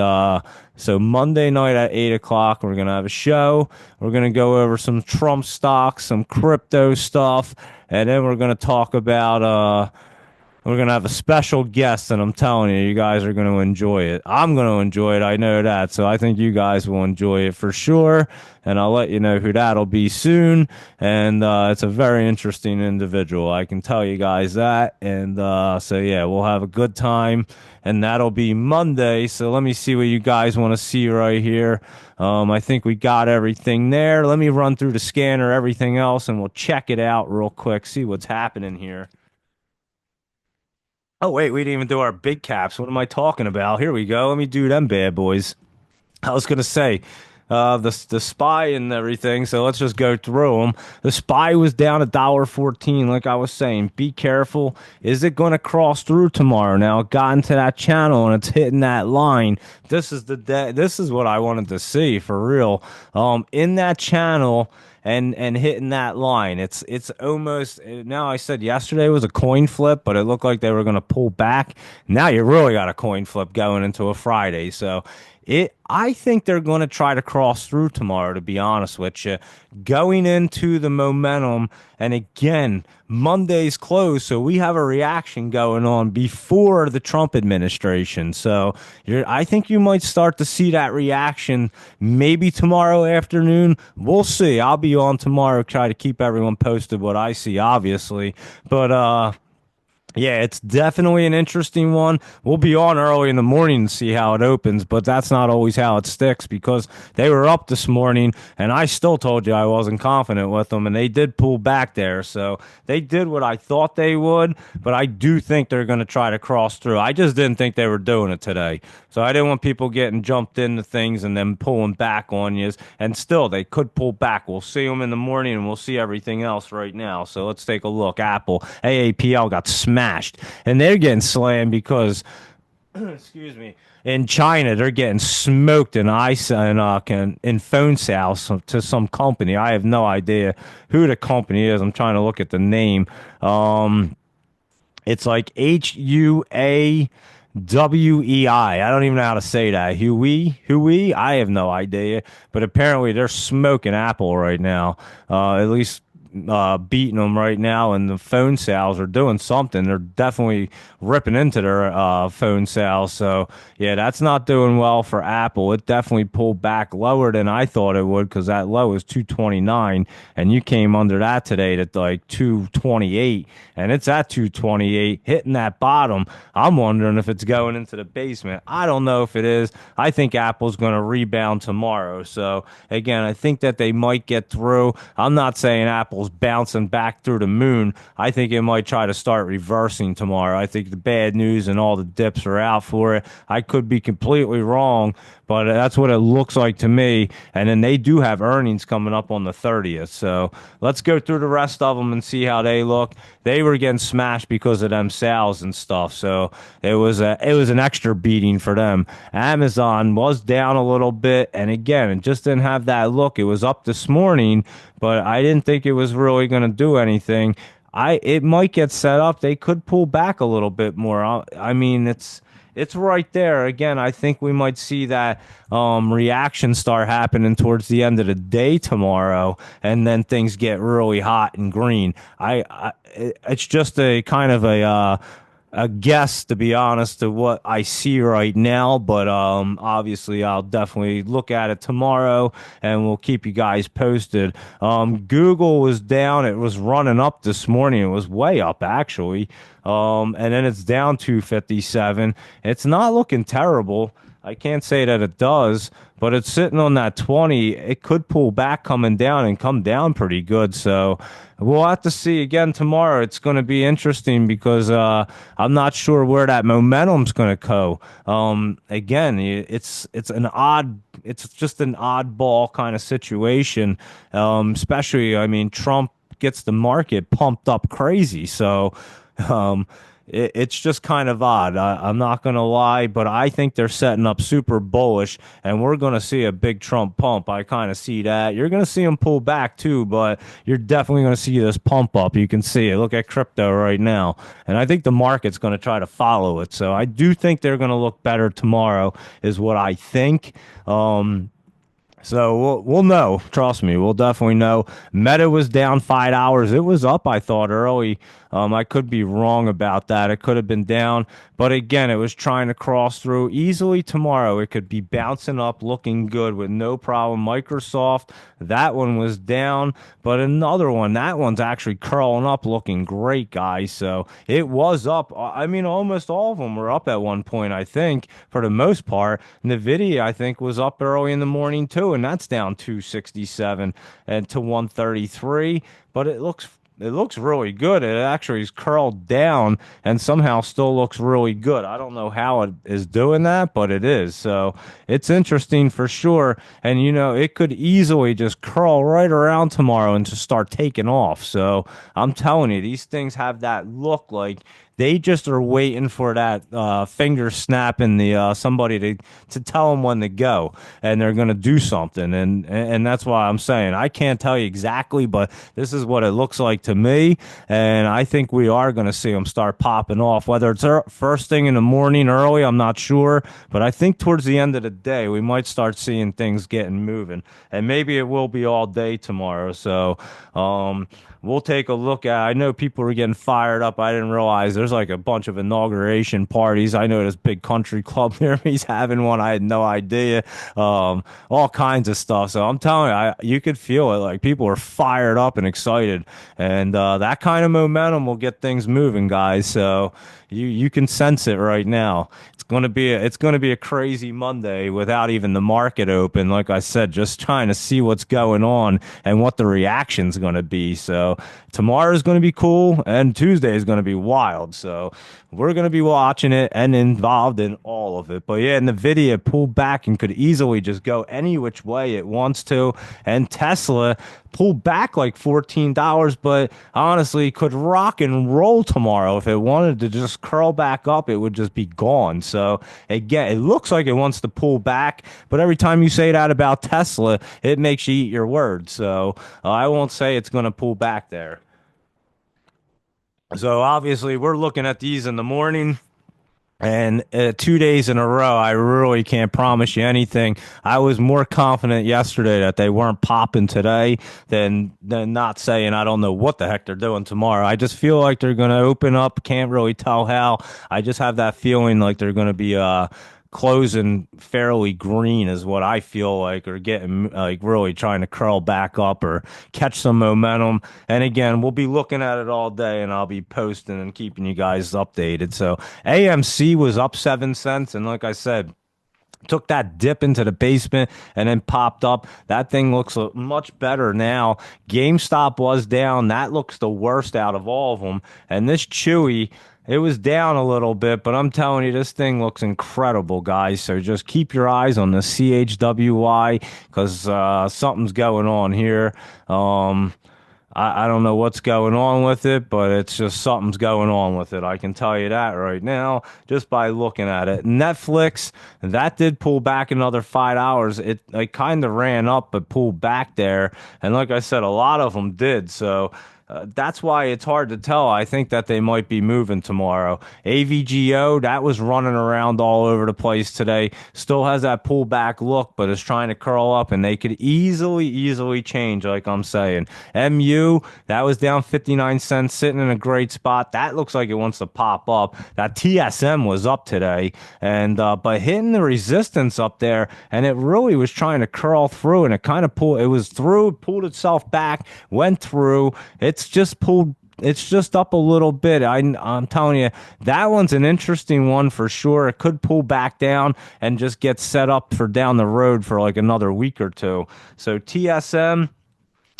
so Monday night at 8 o'clock, we're going to have a show. We're going to go over some Trump stocks, some crypto stuff. And then we're going to talk about we're going to have a special guest, and I'm telling you, you guys are going to enjoy it. I'm going to enjoy it. I know that. So I think you guys will enjoy it for sure. And I'll let you know who that'll be soon. And it's a very interesting individual. I can tell you guys that. And so, yeah, we'll have a good time. And that'll be Monday. So let me see what you guys want to see right here. I think we got everything there. Let me run through the scanner, everything else, and we'll check it out real quick, see what's happening here. Oh, wait, we didn't even do our big caps. What am I talking about? Here we go. Let me do them bad boys. I was going to say the spy and everything, so let's just go through them. The spy was down $1.14, like I was saying. Be careful. Is it going to cross through tomorrow? Now, it got into that channel, and it's hitting that line. This is the day. This is what I wanted to see, for real. In that channel and hitting that line. It's almost, now I said yesterday was a coin flip, but it looked like they were going to pull back. Now you really got a coin flip going into a Friday. So I think they're going to try to cross through tomorrow, to be honest with you. Going into the momentum, and again, Monday's close, so we have a reaction going on before the Trump administration. So I think you might start to see that reaction maybe tomorrow afternoon. We'll see. I'll be on tomorrow, try to keep everyone posted what I see, obviously. But yeah, it's definitely an interesting one. We'll be on early in the morning to see how it opens, but that's not always how it sticks because they were up this morning and I still told you I wasn't confident with them and they did pull back there. So they did what I thought they would, but I do think they're going to try to cross through. I just didn't think they were doing it today. So I didn't want people getting jumped into things and then pulling back on you. And still, they could pull back. We'll see them in the morning and we'll see everything else right now. So let's take a look. Apple, AAPL got smashed. And they're getting slammed because, excuse me, in China, they're getting smoked in ice and in phone sales to some company. I have no idea who the company is. I'm trying to look at the name. It's like HUAWEI. I don't even know how to say that. Huey. I have no idea. But apparently they're smoking Apple right now. At least beating them right now, and the phone sales are doing something. They're definitely ripping into their phone sales. So yeah, that's not doing well for Apple. It definitely pulled back lower than I thought it would because that low is 229, and you came under that today at like 228, and it's at 228, hitting that bottom. I'm wondering if it's going into the basement. I don't know if it is. I think Apple's going to rebound tomorrow. So again, I think that they might get through. I'm not saying Apple's bouncing back through the moon. I think it might try to start reversing tomorrow. I think the bad news and all the dips are out for it. I could be completely wrong, but that's what it looks like to me. And then they do have earnings coming up on the 30th. So let's go through the rest of them and see how they look. They were getting smashed because of them sales and stuff. So it was an extra beating for them. Amazon was down a little bit, and again, it just didn't have that look. It was up this morning, but I didn't think it was really going to do anything. It might get set up. They could pull back a little bit more. I mean, it's right there. Again, I think we might see that reaction start happening towards the end of the day tomorrow, and then things get really hot and green. It's just a kind of a guess, to be honest, to what I see right now. But obviously, I'll definitely look at it tomorrow, and we'll keep you guys posted. Google was down; it was running up this morning. It was way up actually, and then it's down 257. It's not looking terrible. I can't say that it does, but it's sitting on that 20. It could pull back coming down and come down pretty good. So we'll have to see again tomorrow. It's going to be interesting because I'm not sure where that momentum's going to go. Again, it's just an oddball kind of situation. Especially, I mean, Trump gets the market pumped up crazy. So it's just kind of odd. I'm not going to lie, but I think they're setting up super bullish, and we're going to see a big Trump pump. I kind of see that. You're going to see them pull back too, but you're definitely going to see this pump up. You can see it. Look at crypto right now, and I think the market's going to try to follow it. So I do think they're going to look better tomorrow, is what I think. So we'll know. Trust me, we'll definitely know. Meta was down $5. It was up, I thought, early. I could be wrong about that. It could have been down. But again, it was trying to cross through easily tomorrow. It could be bouncing up, looking good with no problem. Microsoft, that one was down. But another one, that one's actually curling up, looking great, guys. So it was up. I mean, almost all of them were up at one point, I think, for the most part. NVIDIA, I think, was up early in the morning, too, and that's down 267 and to 133. But it looks really good. It actually is curled down and somehow still looks really good. I don't know how it is doing that, but it is. So it's interesting for sure. And, you know, it could easily just curl right around tomorrow and just start taking off. So I'm telling you, these things have that look like They just are waiting for that finger snap in the somebody to tell them when to go, and they're going to do something, and that's why I'm saying I can't tell you exactly, but this is what it looks like to me, and I think we are going to see them start popping off. Whether it's first thing in the morning early, I'm not sure, but I think towards the end of the day we might start seeing things getting moving, and maybe it will be all day tomorrow. So. We'll take a look at. I know people are getting fired up. I didn't realize there's like a bunch of inauguration parties. I know this big country club near me's having one. I had no idea. All kinds of stuff. So I'm telling you, you could feel it. Like people are fired up and excited, and that kind of momentum will get things moving, guys. So you can sense it right now. It's gonna be a crazy Monday without even the market open. Like I said, just trying to see what's going on and what the reaction's gonna be. So tomorrow's gonna be cool, and Tuesday is gonna be wild. So we're gonna be watching it and involved in all of it. But yeah, Nvidia pulled back and could easily just go any which way it wants to, and Tesla pulled back like $14, but honestly could rock and roll tomorrow. If it wanted to just curl back up, it would just be gone. So again, it looks like it wants to pull back, but every time you say that about Tesla, it makes you eat your words. So I won't say it's going to pull back there. So obviously we're looking at these in the morning. And 2 days in a row, I really can't promise you anything. I was more confident yesterday that they weren't popping today than not saying I don't know what the heck they're doing tomorrow. I just feel like they're going to open up. Can't really tell how. I just have that feeling like they're going to be closing fairly green is what I feel like, or getting like really trying to curl back up or catch some momentum. And again, we'll be looking at it all day, and I'll be posting and keeping you guys updated. So AMC was up 7 cents, and like I said, took that dip into the basement and then popped up. That thing looks much better now. GameStop was down. That looks the worst out of all of them. And this Chewy, it was down a little bit, but I'm telling you, this thing looks incredible, guys. So just keep your eyes on the CHWY because something's going on here. I don't know what's going on with it, but it's just something's going on with it. I can tell you that right now just by looking at it. Netflix, that did pull back another $5. It kind of ran up, but pulled back there. And like I said, a lot of them did. So that's why it's hard to tell. I think that they might be moving tomorrow. AVGO, that was running around all over the place today. Still has that pullback look, but is trying to curl up, and they could easily change, like I'm saying. MU, that was down 59 cents, sitting in a great spot. That looks like it wants to pop up. That TSM was up today, and but hitting the resistance up there, and it really was trying to curl through, and it kind of pulled. It was through, pulled itself back, went through. It's just pulled. It's just up a little bit. I'm telling you, that one's an interesting one for sure. It could pull back down and just get set up for down the road for like another week or two. So TSM,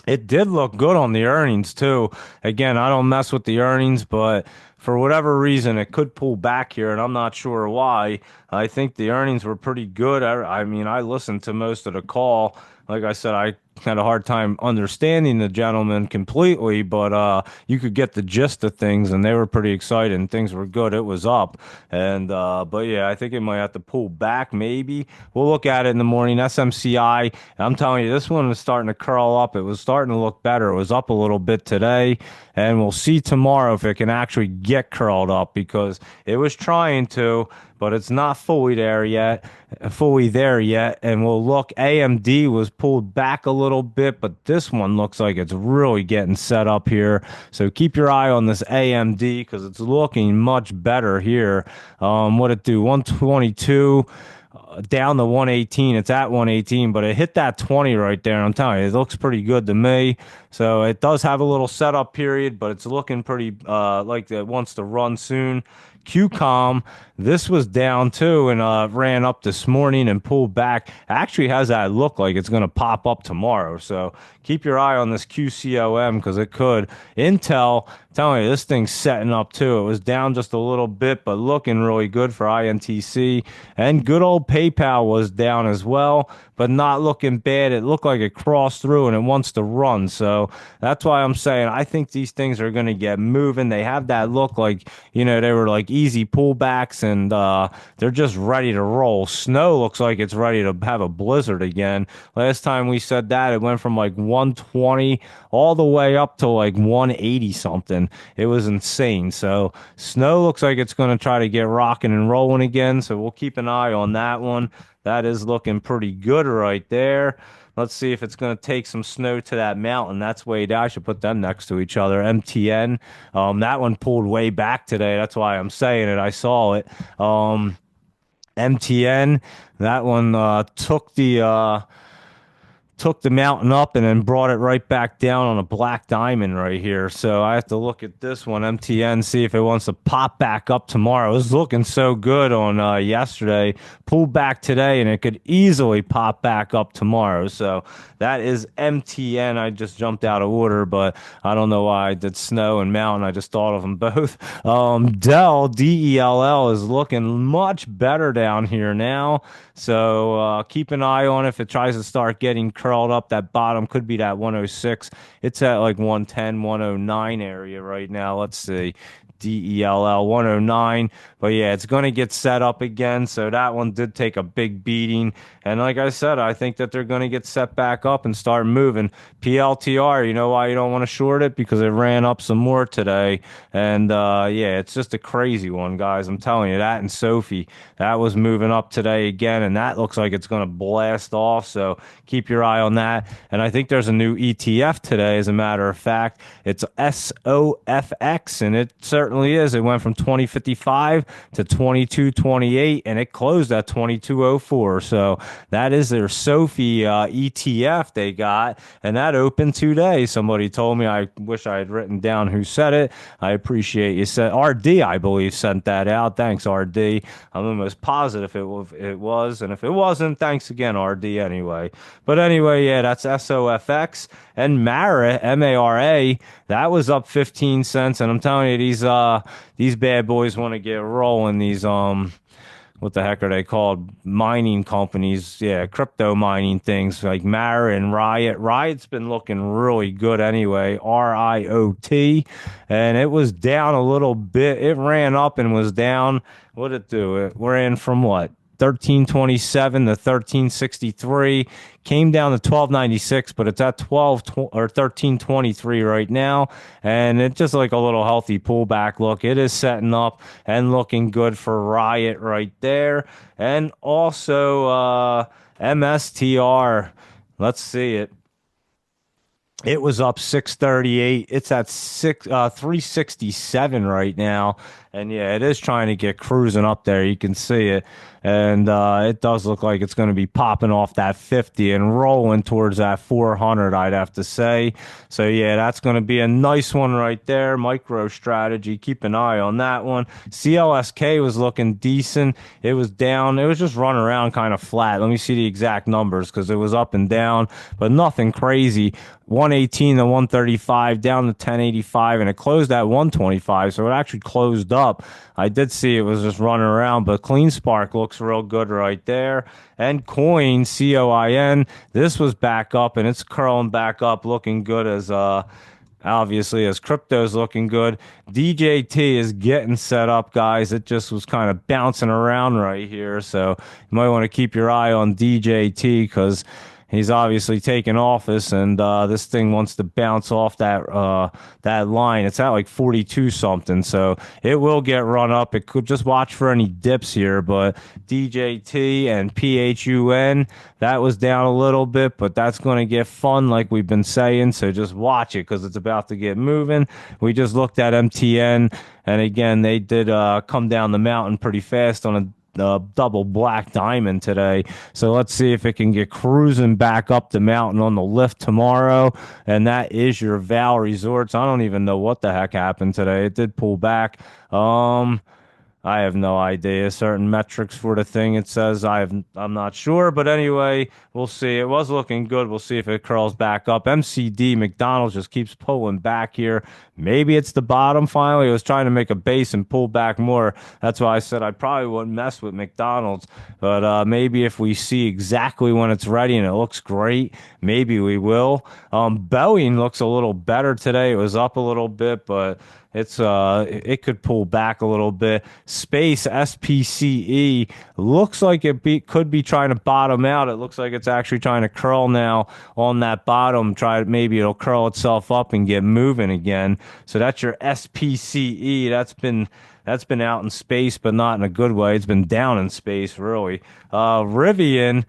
it did look good on the earnings too. Again, I don't mess with the earnings, but for whatever reason, it could pull back here, and I'm not sure why. I think the earnings were pretty good. I mean, I listened to most of the call. Like I said, I had a hard time understanding the gentleman completely, but you could get the gist of things, and they were pretty excited, and things were good. It was up, and but yeah, I think it might have to pull back. Maybe we'll look at it in the morning. SMCI, I'm telling you, this one was starting to curl up. It was starting to look better. It was up a little bit today, and we'll see tomorrow if it can actually get curled up because it was trying to, but it's not fully there yet. And we'll look, AMD was pulled back a little bit, but this one looks like it's really getting set up here. So keep your eye on this AMD because it's looking much better here. What it do? 122 down to 118. It's at 118, but it hit that 20 right there. I'm telling you, it looks pretty good to me. So it does have a little setup period, but it's looking pretty like it wants to run soon. QCOM, this was down too and ran up this morning and pulled back. Actually has that look like it's going to pop up tomorrow. So keep your eye on this QCOM because it could. Intel, telling you, this thing's setting up too. It was down just a little bit, but looking really good for INTC. And good old PayPal was down as well, but not looking bad. It looked like it crossed through and it wants to run. So that's why I'm saying I think these things are going to get moving. They have that look like, they were like easy pullbacks and they're just ready to roll. Snow looks like it's ready to have a blizzard again. Last time we said that, it went from like 120 all the way up to like 180 something. It was insane. So snow looks like it's going to try to get rocking and rolling again. So we'll keep an eye on that one. That is looking pretty good right there. Let's see if it's going to take some snow to that mountain. That's way down. I should put them next to each other. MTN. That one pulled way back today. That's why I'm saying it. I saw it. MTN. That one took the mountain up and then brought it right back down on a black diamond right here. So I have to look at this one, MTN, see if it wants to pop back up tomorrow. It was looking so good on yesterday, pulled back today, and it could easily pop back up tomorrow. So that is MTN. I just jumped out of order, but I don't know why I did snow and mountain. I just thought of them both. Dell, DELL, is looking much better down here now. So keep an eye on it. If it tries to start getting curled up, that bottom could be that 106. It's at like 110, 109 area right now. Let's see. DELL 109. But yeah, it's going to get set up again. So that one did take a big beating. And like I said, I think that they're going to get set back up and start moving. PLTR, you know why you don't want to short it? Because it ran up some more today. And yeah, it's just a crazy one, guys. I'm telling you that. And Sophie, that was moving up today again. And that looks like it's going to blast off. So keep your eye on that. And I think there's a new ETF today, as a matter of fact. It's SOFX, and it certainly is. It went from 2055 to 2228, and it closed at 2204. So that is their Sophie ETF they got, and that opened today. Somebody told me. I wish I had written down who said it. I appreciate you. Said RD, I believe, sent that out. Thanks, RD. I'm almost positive it was, and if it wasn't, thanks again, RD. Anyway, but anyway, yeah, that's SOFX. And Mara, MARA, that was up 15 cents. And I'm telling you, these bad boys want to get rolling. These what the heck are they called? Mining companies, yeah, crypto mining things like Mara and Riot. Riot's been looking really good anyway. RIOT, and it was down a little bit. It ran up and was down. What did it do? It ran from what? 1327 to 1363, came down to 1296, but it's at 1323 right now, and it's just like a little healthy pullback. Look, it is setting up and looking good for Riot right there. And also MSTR, let's see it. It was up 638. It's at 367 right now. And yeah, it is trying to get cruising up there. You can see it. And it does look like it's going to be popping off that 50 and rolling towards that 400, I'd have to say. So yeah, that's going to be a nice one right there. Micro strategy. Keep an eye on that one. CLSK was looking decent. It was down. It was just running around kind of flat. Let me see the exact numbers because it was up and down, but nothing crazy. 118 to 135, down to 1085, and it closed at 125, so it actually closed up. I did see it was just running around, but Clean Spark looks real good right there. And Coin, COIN, this was back up, and it's curling back up, looking good as obviously as crypto's looking good. DJT is getting set up, guys. It just was kind of bouncing around right here, so you might want to keep your eye on DJT because he's obviously taking office, and this thing wants to bounce off that line. It's at like 42 something, so it will get run up. It could just watch for any dips here, but DJT and PHUN, that was down a little bit, but that's going to get fun like we've been saying, so just watch it because it's about to get moving. We just looked at MTN, and again, they did come down the mountain pretty fast on a double black diamond today. So let's see if it can get cruising back up the mountain on the lift tomorrow. And that is your Val Resorts. I don't even know what the heck happened today. It did pull back. I have no idea. Certain metrics for the thing it says I'm not sure, but anyway, we'll see. It was looking good. We'll see if it curls back up. MCD McDonald's just keeps pulling back here. Maybe it's the bottom finally. It was trying to make a base and pull back more. That's why I said I probably wouldn't mess with McDonald's, but maybe if we see exactly when it's ready and it looks great, maybe we will. Boeing looks a little better today. It was up a little bit, but it could pull back a little bit. Space SPCE looks like could be trying to bottom out. It looks like it's actually trying to curl now on that bottom. Maybe it'll curl itself up and get moving again. So that's your SPCE. That's been out in space, but not in a good way. It's been down in space, really. Rivian.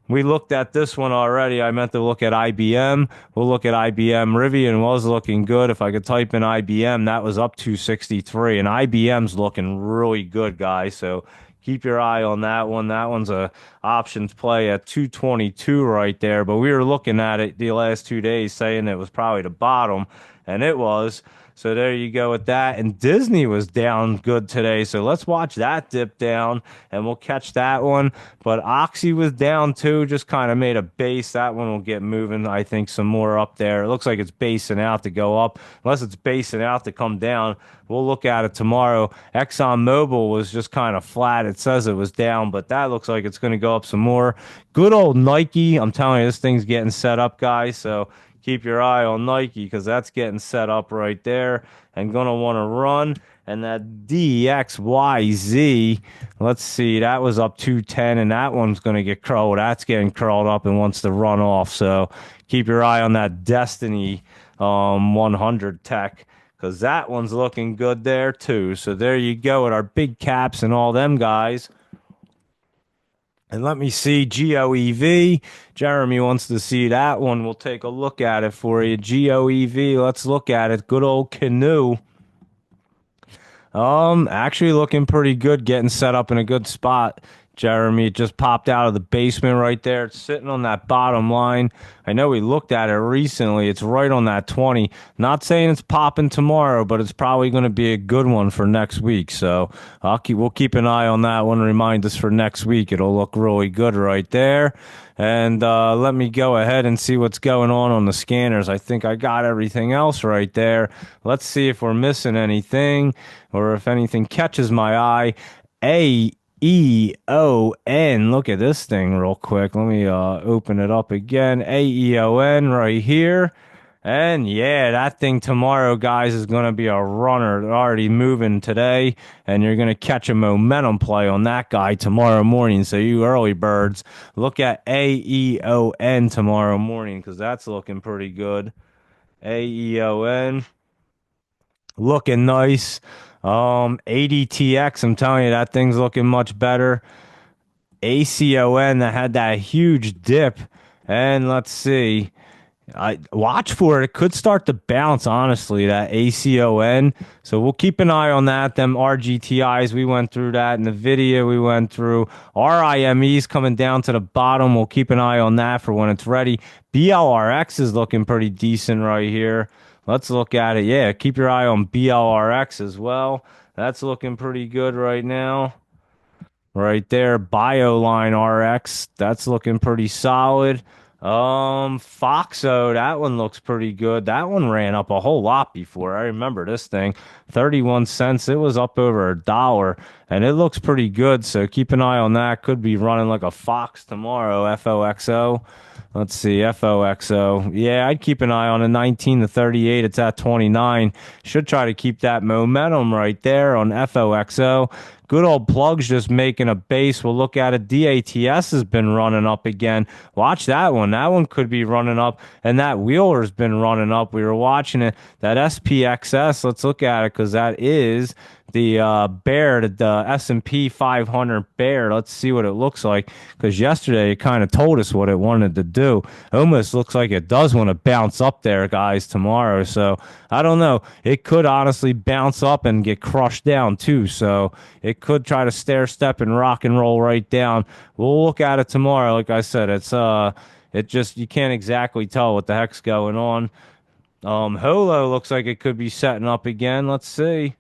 We looked at this one already. I meant to look at IBM. We'll look at IBM. Rivian was looking good. If I could type in IBM, that was up 263. And IBM's looking really good, guys. So keep your eye on that one. That one's a options play at 222 right there. But we were looking at it the last 2 days saying it was probably the bottom, and it was. So there you go with that. And Disney was down good today. So let's watch that dip down and we'll catch that one. But Oxy was down too, just kind of made a base. That one will get moving, I think, some more up there. It looks like it's basing out to go up. Unless it's basing out to come down, we'll look at it tomorrow. ExxonMobil was just kind of flat. It says it was down, but that looks like it's going to go up some more. Good old Nike. I'm telling you, this thing's getting set up, guys. So keep your eye on Nike because that's getting set up right there and going to want to run. And that DXYZ, let's see, that was up 210 and that one's going to get curled. That's getting curled up and wants to run off. So keep your eye on that Destiny 100 tech because that one's looking good there too. So there you go with our big caps and all them guys. And let me see GOEV. Jeremy wants to see that one. We'll take a look at it for you. GOEV, let's look at it. Good old Canoe. Actually looking pretty good, getting set up in a good spot. Jeremy, it just popped out of the basement right there. It's sitting on that bottom line. I know we looked at it recently. It's right on that 20. Not saying it's popping tomorrow, but it's probably going to be a good one for next week. So we'll keep an eye on that one. Remind us for next week. It'll look really good right there. And let me go ahead and see what's going on the scanners. I think I got everything else right there. Let's see if we're missing anything or if anything catches my eye. AEON. Look at this thing real quick. Let me open it up again. AEON right here. And yeah, that thing tomorrow, guys, is going to be a runner. They're already moving today, and you're going to catch a momentum play on that guy tomorrow morning. So you early birds, look at AEON tomorrow morning because that's looking pretty good. AEON looking nice. ADTX, I'm telling you, that thing's looking much better. ACON that had that huge dip. And let's see. I watch for it. It could start to bounce, honestly, that ACON. So we'll keep an eye on that. Them RGTIs, we went through that in the video. We went through RIMEs coming down to the bottom. We'll keep an eye on that for when it's ready. BLRX is looking pretty decent right here. Let's look at it. Yeah, keep your eye on BLRX as well. That's looking pretty good right now. Right there, BioLine RX. That's looking pretty solid. Foxo, that one looks pretty good. That one ran up a whole lot before. I remember this thing. 31 cents. It was up over $1, and it looks pretty good. So keep an eye on that. Could be running like a fox tomorrow. FOXO. Let's see, FOXO. Yeah, I'd keep an eye on a 19 to 38. It's at 29. Should try to keep that momentum right there on FOXO. Good old Plugs just making a base. We'll look at it. DATS has been running up again. Watch that one. That one could be running up. And that Wheeler's been running up. We were watching it. That SPXS, let's look at it because that is the bear, the S&P 500 bear. Let's see what it looks like because yesterday it kind of told us what it wanted to do. Almost looks like it does want to bounce up there, guys, tomorrow. So I don't know. It could honestly bounce up and get crushed down too. So it could try to stair step and rock and roll right down. We'll look at it tomorrow. Like I said, it just, you can't exactly tell what the heck's going on. Holo looks like it could be setting up again. Let's see.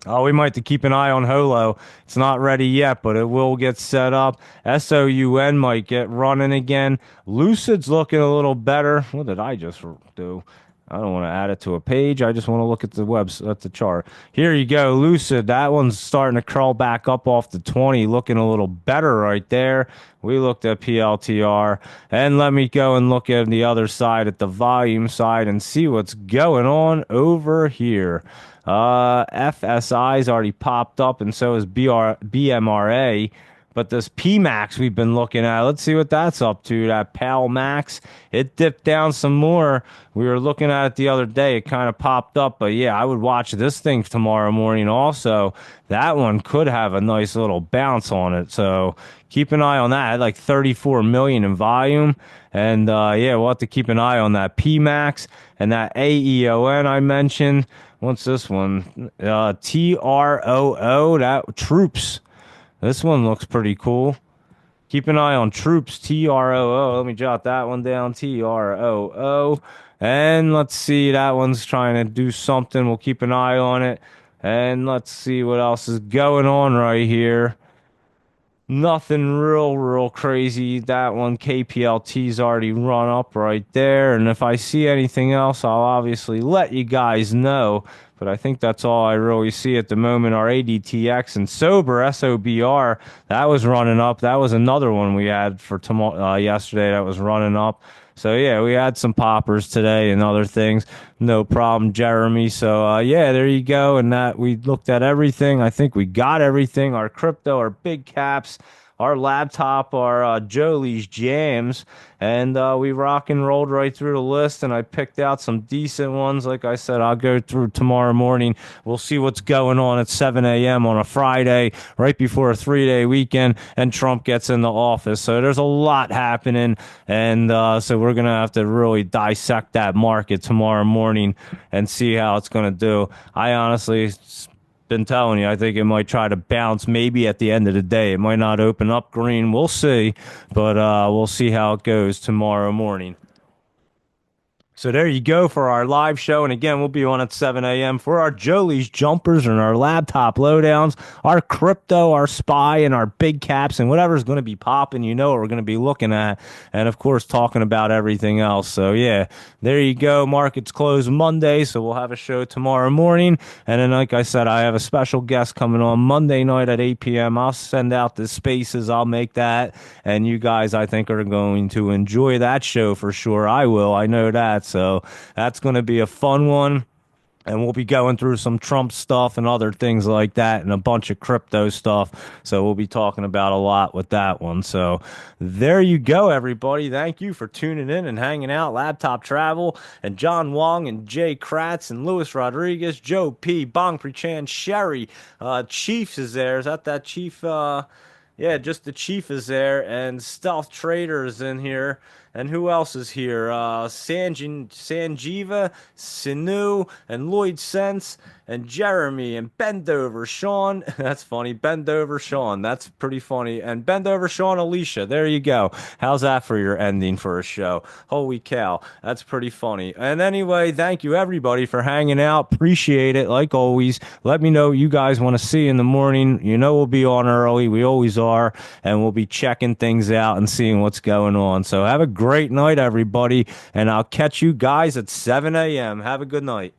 Oh, we might have to keep an eye on Holo. It's not ready yet, but it will get set up. SOUN might get running again. Lucid's looking a little better. What did I just do? I don't want to add it to a page. I just want to look at the at the chart. Here you go, Lucid. That one's starting to crawl back up off the 20, looking a little better right there. We looked at PLTR, and let me go and look at the other side, at the volume side, and see what's going on over here. FSI's already popped up, and so is BMRA. But this PMAX we've been looking at, let's see what that's up to. That PAL Max, it dipped down some more. We were looking at it the other day. It kind of popped up. But yeah, I would watch this thing tomorrow morning also. That one could have a nice little bounce on it. So keep an eye on that. Like 34 million in volume. And yeah, we'll have to keep an eye on that PMAX and that AEON I mentioned. What's this one? TROO, that Troops. This one looks pretty cool. Keep an eye on Troops, TROO. Let me jot that one down, TROO. And let's see, that one's trying to do something. We'll keep an eye on it. And let's see what else is going on right here. Nothing real crazy. That one, KPLT's already run up right there. And if I see anything else, I'll obviously let you guys know. But I think that's all I really see at the moment. Our ADTX and Sober, SOBR, that was running up. That was another one we had for tomorrow, yesterday that was running up. So yeah, we had some poppers today and other things. No problem, Jeremy. So yeah, there you go. And that we looked at everything. I think we got everything. Our crypto, our big caps, our laptop, our Jolie's jams, and we rock and rolled right through the list. And I picked out some decent ones. Like I said, I'll go through tomorrow morning. We'll see what's going on at 7 a.m. on a Friday, right before a 3-day weekend, and Trump gets in the office. So there's a lot happening, and so we're gonna have to really dissect that market tomorrow morning and see how it's gonna do. I honestly been telling you, I think it might try to bounce maybe at the end of the day. It might not open up green. We'll see, but we'll see how it goes tomorrow morning. So there you go for our live show. And again, we'll be on at 7 a.m. for our Jolie's jumpers and our laptop lowdowns, our crypto, our SPY, and our big caps, and whatever's going to be popping. You know what we're going to be looking at. And of course, talking about everything else. So yeah, there you go. Markets close Monday. So we'll have a show tomorrow morning. And then, like I said, I have a special guest coming on Monday night at 8 p.m. I'll send out the spaces. I'll make that. And you guys, I think, are going to enjoy that show for sure. I will. I know that. So that's going to be a fun one. And we'll be going through some Trump stuff and other things like that and a bunch of crypto stuff. So we'll be talking about a lot with that one. So there you go, everybody. Thank you for tuning in and hanging out. Laptop Travel and John Wong and Jay Kratz and Luis Rodriguez, Joe P, Bong Prichan, Sherry, Chiefs is there. Is that Chief? Yeah, just the Chief is there, and Stealth Trader is in here. And who else is here? Sanjiva, Sinu, and Lloyd Sense, and Jeremy, and Bendover, Sean. That's funny. Bendover, Sean. That's pretty funny. And Bendover, Sean, Alicia. There you go. How's that for your ending for a show? Holy cow. That's pretty funny. And anyway, thank you everybody for hanging out. Appreciate it. Like always, let me know what you guys want to see in the morning. You know we'll be on early. We always are. And we'll be checking things out and seeing what's going on. So have a great night, everybody. And I'll catch you guys at 7 a.m. Have a good night.